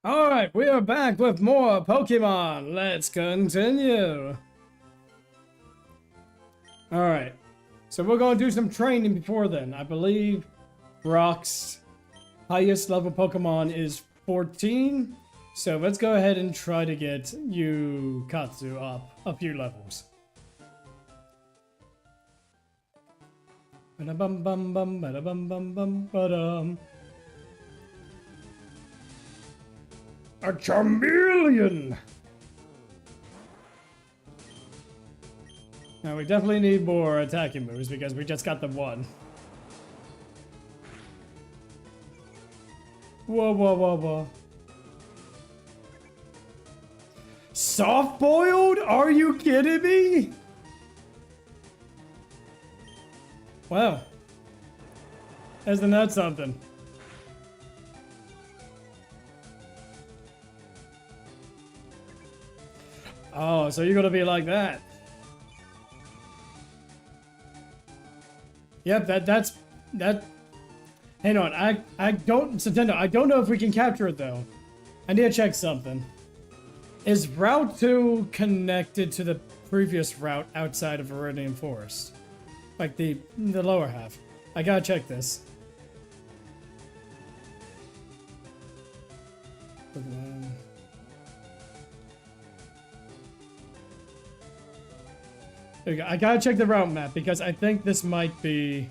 Speaker 1: Alright, we are back with more Pokemon. Let's continue. Alright, so we're going to do some training before then. I believe Brock's highest level Pokemon is 14. So let's go ahead and try to get you Katsu up a few levels. Ba-da-bum bum bum ba-da-bum bum bum ba-dum. A Charmeleon! Now we definitely need more attacking moves because we just got the one. Whoa, whoa, whoa, whoa. Soft-boiled? Are you kidding me? Wow. Isn't that something? Oh, so you're gonna be like that. Yep, that's hang on, I don't Nintendo, I don't know if we can capture it though. I need to check something. Is Route 2 connected to the previous route outside of Viridian Forest? Like the lower half. I gotta check this. There you go. I gotta check the route map because I think this might be...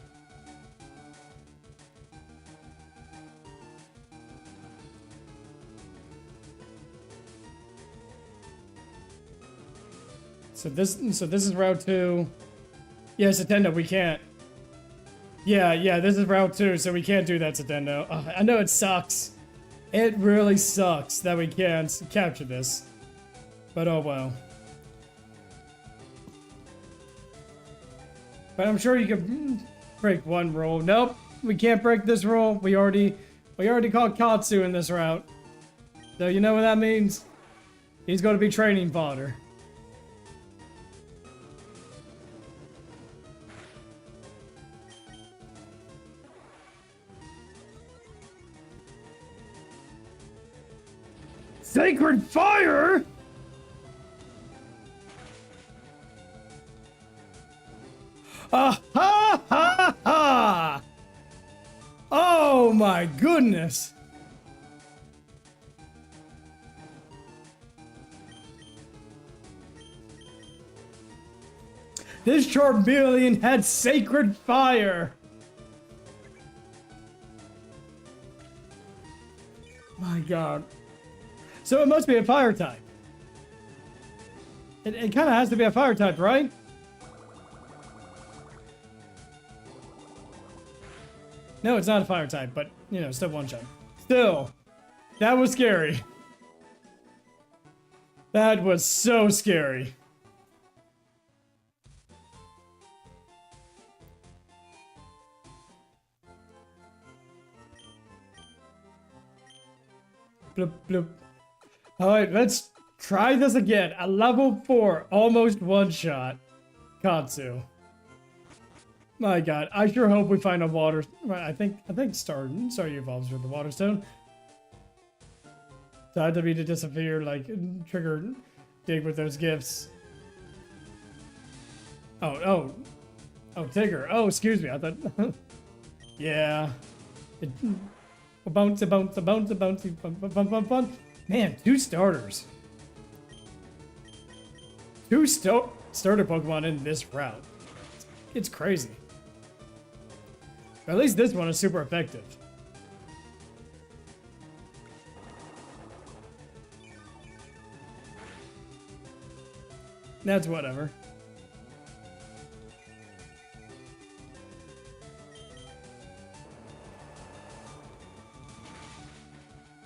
Speaker 1: So this is Route 2. Yeah, Nintendo, we can't. Yeah, this is Route 2, so we can't do that, Nintendo. I know it sucks. It really sucks that we can't capture this. But oh well. But I'm sure you could break one rule. Nope, we can't break this rule. We already caught Katsu in this route. So you know what that means? He's going to be training fodder. Sacred Fire? Ha ha ha! Oh my goodness! This Charmeleon had Sacred Fire! My god. So it must be a fire type. It kind of has to be a fire type, right? No, it's not a fire type, but, you know, still one shot. Still, that was scary. That was so scary. Bloop, bloop. Alright, let's try this again. A level 4, almost one-shot Katsu. My god, I sure hope we find a water... I think Star evolves with the water stone. Time to be to disappear, like, trigger dig with those gifts. Oh, Tigger. Oh, excuse me, I thought... yeah. Bouncy. Man, 2 starters. 2 starter Pokemon in this route. It's crazy. But at least this one is super effective. That's whatever.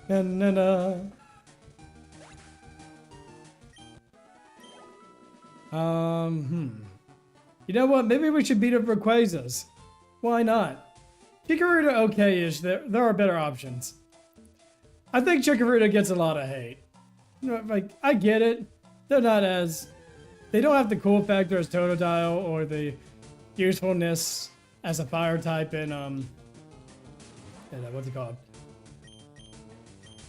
Speaker 1: Na. You know what? Maybe we should beat up Rayquazas. Why not? Chikorita okay-ish. There are better options. I think Chikorita gets a lot of hate. You know, like, I get it. They're not as... They don't have the cool factor as Totodile or the usefulness as a fire type in, what's it called?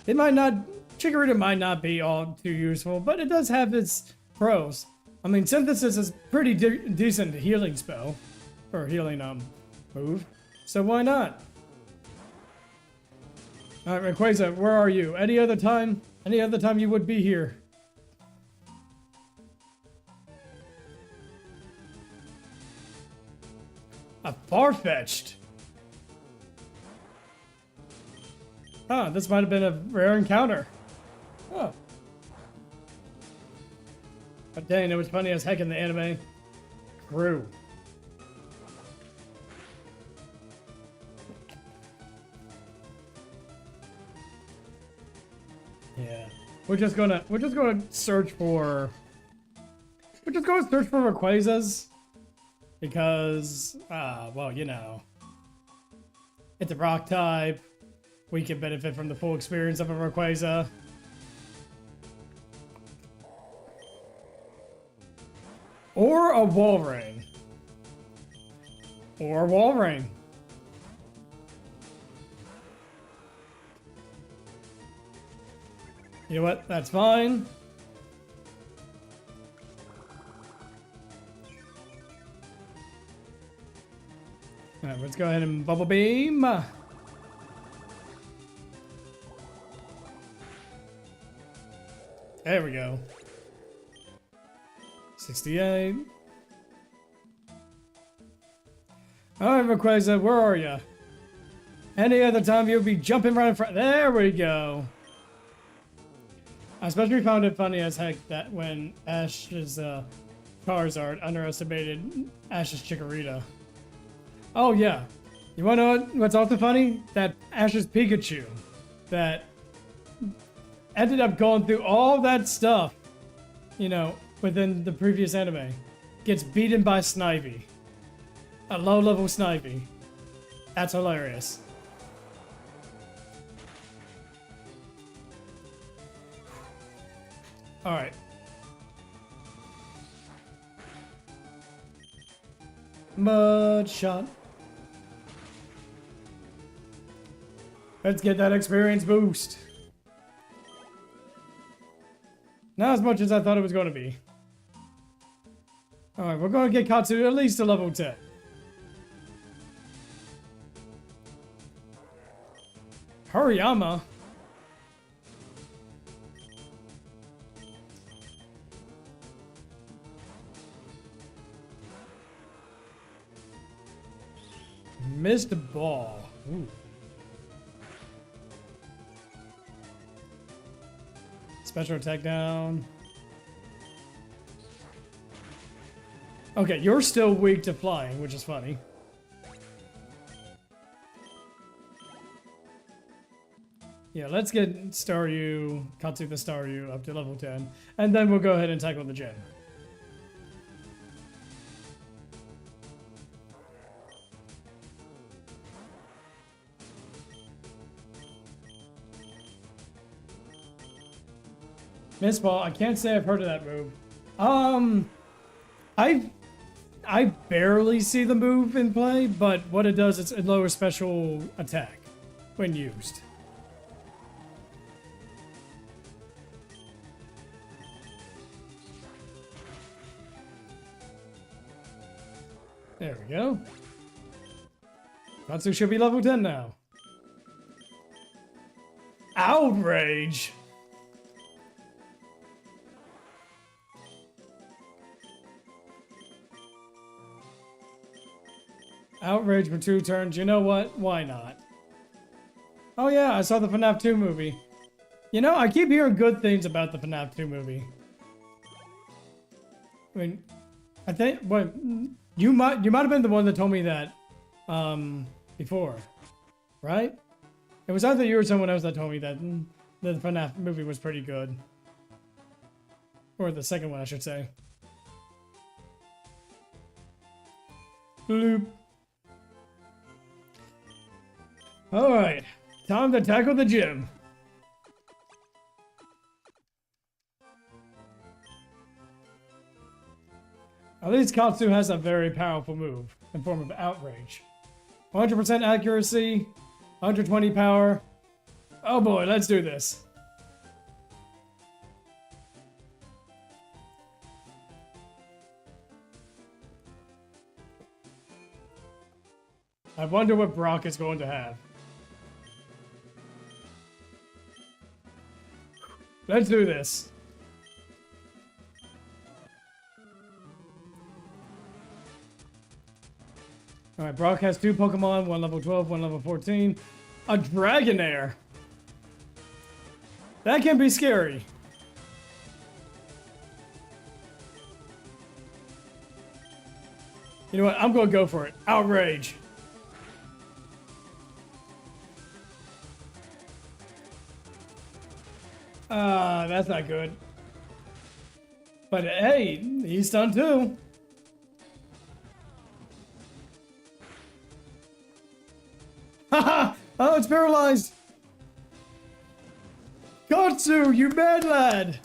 Speaker 1: They might not Chikorita might not be all too useful, but it does have its pros. I mean, Synthesis is pretty decent healing spell. Or healing, move. So why not? Alright, Rayquaza, where are you? Any other time you would be here. A Farfetch'd. Huh, this might have been a rare encounter. Oh. But dang, it was funny as heck in the anime. True. Yeah. We're just gonna search for Rayquazas. Because well, you know. It's a rock type. We can benefit from the full experience of a Rayquaza. Or a Walrein. Or a Walrein. You know what? That's fine. Alright, let's go ahead and Bubble Beam. There we go. 68. Alright, Rayquaza, where are you? Any other time you'll be jumping right in front. There we go. I especially found it funny as heck that when Ash's Charizard underestimated Ash's Chikorita. Oh yeah. You wanna know what's also funny? That Ash's Pikachu that ended up going through all that stuff, you know, within the previous anime, gets beaten by Snivy. A low-level Snivy. That's hilarious. Alright. Mud shot. Let's get that experience boost. Not as much as I thought it was going to be. Alright, we're going to get Katsu at least to level 10. Hariyama. Missed the ball. Ooh. Special attack down. Okay, you're still weak to flying, which is funny. Yeah, let's get Staryu, Katsu the Staryu up to level 10. And then we'll go ahead and tackle the gym. Miss Ball, I can't say I've heard of that move. I barely see the move in play, but what it does is it lowers special attack when used. There we go. Katsu should be level 10 now. Outrage! Outrage for 2 turns. You know what? Why not? Oh yeah, I saw the FNAF 2 movie. You know, I keep hearing good things about the FNAF 2 movie. I mean, I think what you might have been the one that told me that before, right? It was either you or someone else that told me that the FNAF movie was pretty good. Or the second one, I should say. Bloop. Alright, time to tackle the gym. At least Katsu has a very powerful move in form of Outrage. 100% accuracy, 120 power. Oh boy, let's do this. I wonder what Brock is going to have. Let's do this. Alright, Brock has 2 Pokemon, one level 12, one level 14. A Dragonair. That can be scary. You know what? I'm going to go for it. Outrage. That's not good. But hey, he's done too. Haha! Oh, it's paralyzed. Katsu, you mad lad.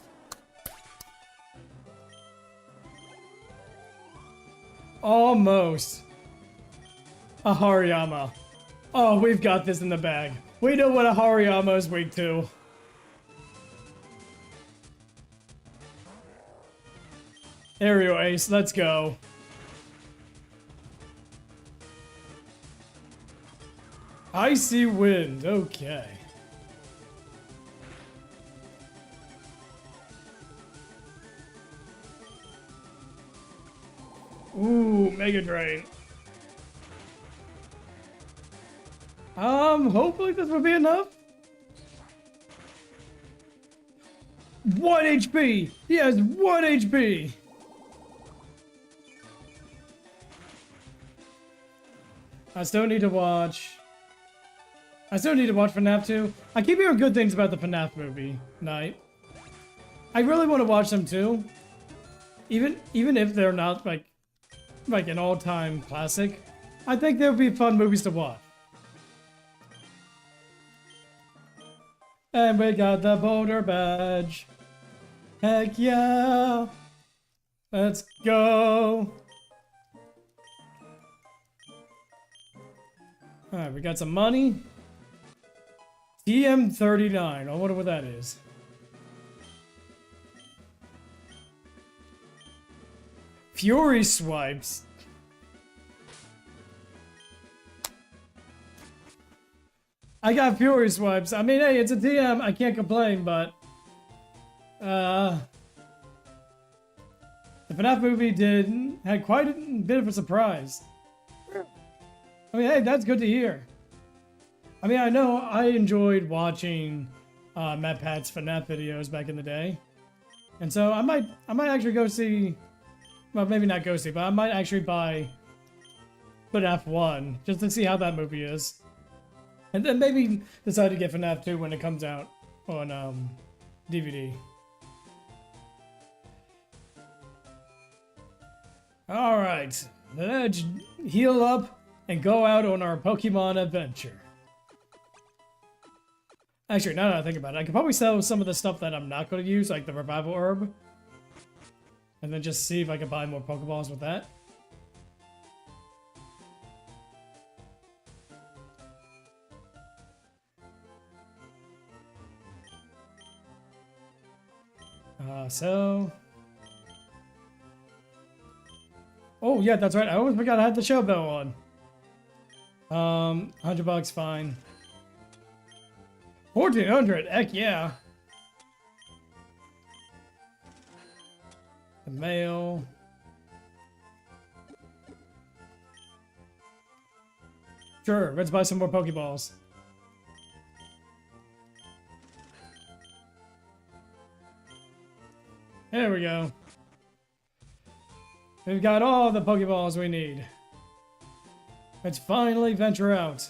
Speaker 1: Almost. A Hariyama. Oh, we've got this in the bag. We know what a Hariyama is weak to. Aerial Ace, let's go. Icy Wind, okay. Ooh, Mega Drain. Hopefully this will be enough. 1 HP! He has 1 HP! I still need to watch FNAF 2. I keep hearing good things about the FNAF movie night. I really want to watch them too. Even if they're not like an all-time classic, I think they would be fun movies to watch. And we got the Boulder Badge. Heck yeah! Let's go! Alright, we got some money. TM39. I wonder what that is. Fury Swipes. I got Fury Swipes. I mean, hey, it's a TM. I can't complain, but... the FNAF movie had quite a bit of a surprise. I mean, hey, that's good to hear. I mean, I know I enjoyed watching Matt Pat's FNAF videos back in the day. And so I might actually go see... Well, maybe not go see, but I might actually buy FNAF 1 just to see how that movie is. And then maybe decide to get FNAF 2 when it comes out on DVD. Alright, let's heal up and go out on our Pokemon adventure. Actually, now that I think about it, I could probably sell some of the stuff that I'm not going to use, like the Revival Herb. And then just see if I can buy more Pokeballs with that. Oh, yeah, that's right. I always forgot I had the show bell on. $100, fine. 1400, heck yeah. The mail. Sure, let's buy some more Pokeballs. There we go. We've got all the Pokeballs we need. Let's finally venture out.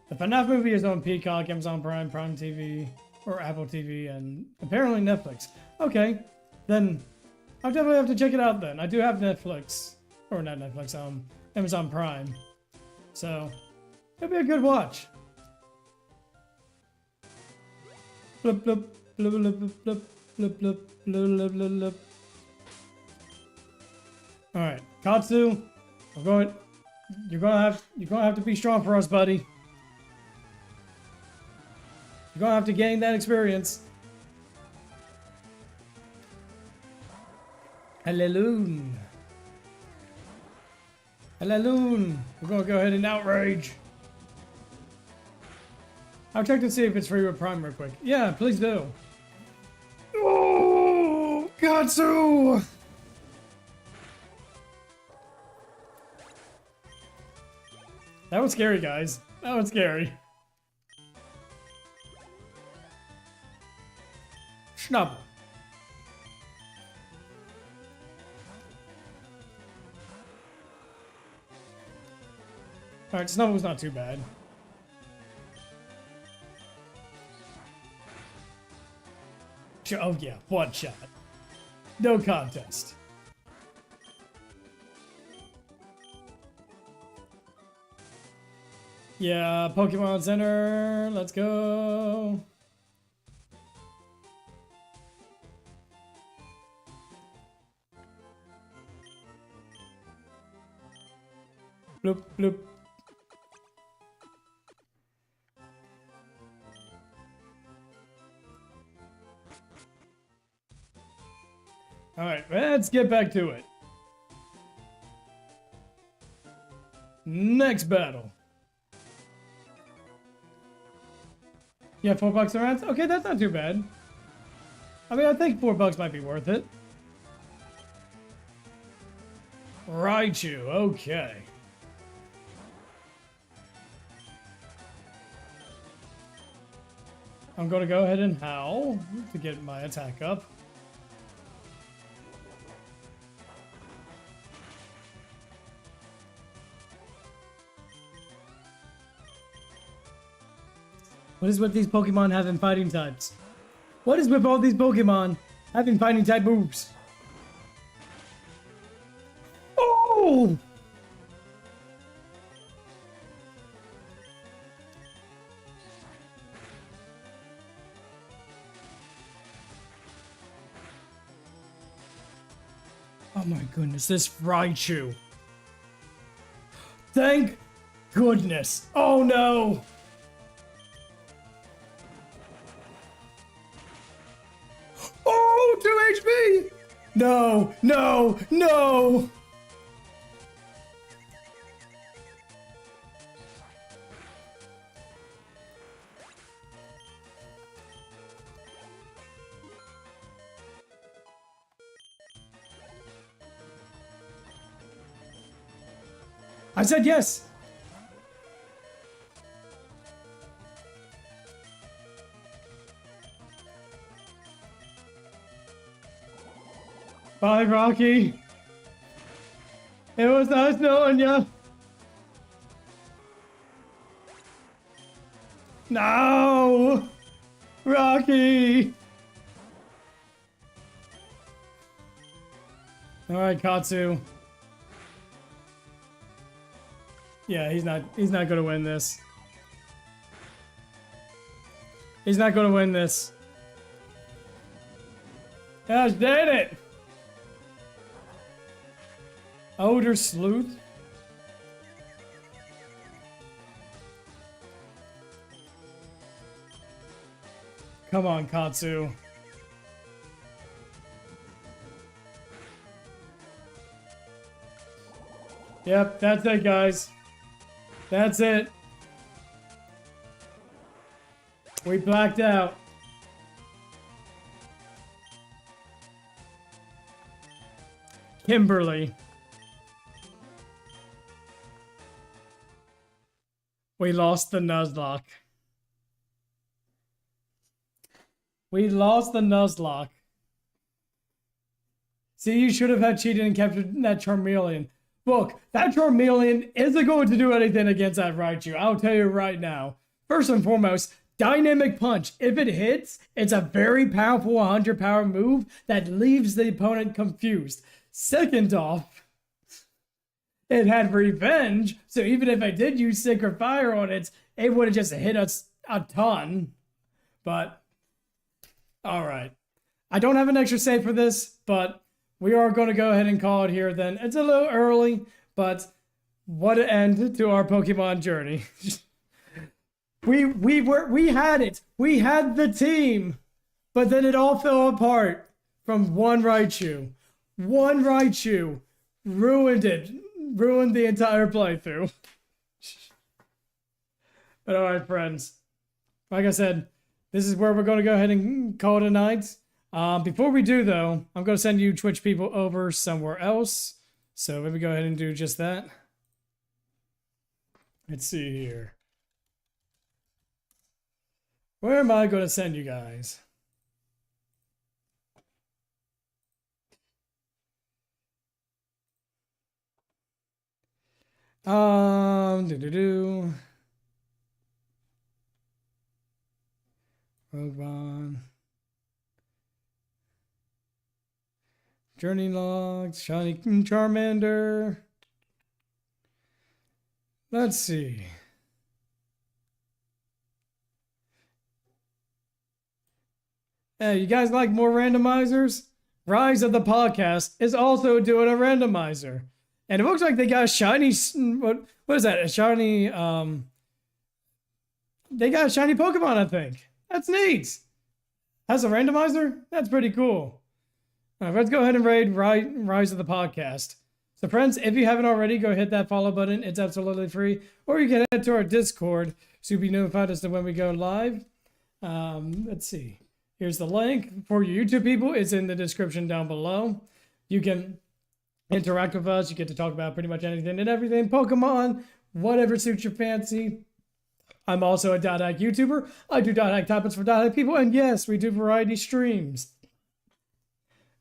Speaker 1: The FNAF movie is on Peacock, Amazon Prime, Prime TV, or Apple TV, and apparently Netflix. Okay, then I'll definitely have to check it out then. I do have Netflix, or not Netflix, Amazon Prime. So, it'll be a good watch. Blip, blip, blip, blip, blip, blip, blip, blip, blip, blip, blip. Alright, Katsu, you're gonna have to be strong for us, buddy. You're gonna have to gain that experience. Hallelujah. Hello, we're gonna go ahead and outrage. I'll check to see if it's free with Prime real quick. Yeah, please do. Oh, Katsu! That was scary, guys. That was scary. Schnubble. Alright, Snubble's not too bad. Oh yeah, one shot. No contest. Yeah, Pokemon Center, let's go. Bloop, bloop. Alright, let's get back to it. Next battle. Yeah, $4 around? Okay, that's not too bad. I mean, I think $4 might be worth it. Raichu, okay. I'm gonna go ahead and howl to get my attack up. What is with these Pokemon having fighting types? What is with all these Pokemon having fighting type moves? Oh! Oh my goodness, this Raichu. Thank goodness. Oh no! Oh, 2 HP! No, no, no! I said yes! Bye, Rocky. It was nice knowing you. No! Rocky! Alright, Katsu. Yeah, he's not gonna win this. He's not gonna win this. Gosh, dang it! Odor Sleuth? Come on, Katsu. Yep, that's it, guys. That's it. We blacked out. Kimberly. We lost the Nuzlocke. We lost the Nuzlocke. See, you should have had cheated and captured that Charmeleon. Look, that Charmeleon isn't going to do anything against that Raichu. I'll tell you right now. First and foremost, Dynamic Punch. If it hits, it's a very powerful 100 power move that leaves the opponent confused. Second off, it had Revenge, so even if I did use Sacred Fire on it, it would have just hit us a ton. But, alright. I don't have an extra save for this, but we are going to go ahead and call it here then. It's a little early, but what an end to our Pokemon journey. We had it. We had the team, but then it all fell apart from one Raichu. One Raichu ruined it ruined the entire playthrough. But alright, friends. Like I said, this is where we're going to go ahead and call it a night. Before we do, though, I'm going to send you Twitch people over somewhere else. So let me go ahead and do just that. Let's see here. Where am I going to send you guys? Rogue One. Journey logs, Shiny Charmander. Let's see. Hey, you guys like more randomizers? Rise of the Podcast is also doing a randomizer. And it looks like they got a shiny, what is that? A shiny, they got a shiny Pokemon, I think. That's neat. That's a randomizer? That's pretty cool. All right, let's go ahead and raid Rise of the Podcast. So friends, if you haven't already, go hit that follow button. It's absolutely free. Or you can head to our Discord so you'll be notified as to when we go live. Let's see. Here's the link. For you YouTube people, it's in the description down below. You can interact with us. You get to talk about pretty much anything and everything. Pokemon, whatever suits your fancy. I'm also a .hack YouTuber. I do .hack topics for .hack people. And yes, we do variety streams.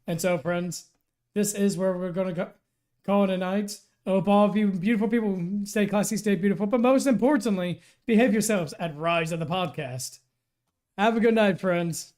Speaker 1: And so, friends, this is where we're going to call it a night. I hope all of you beautiful people stay classy, stay beautiful. But most importantly, behave yourselves at Rise of the Podcast. Have a good night, friends.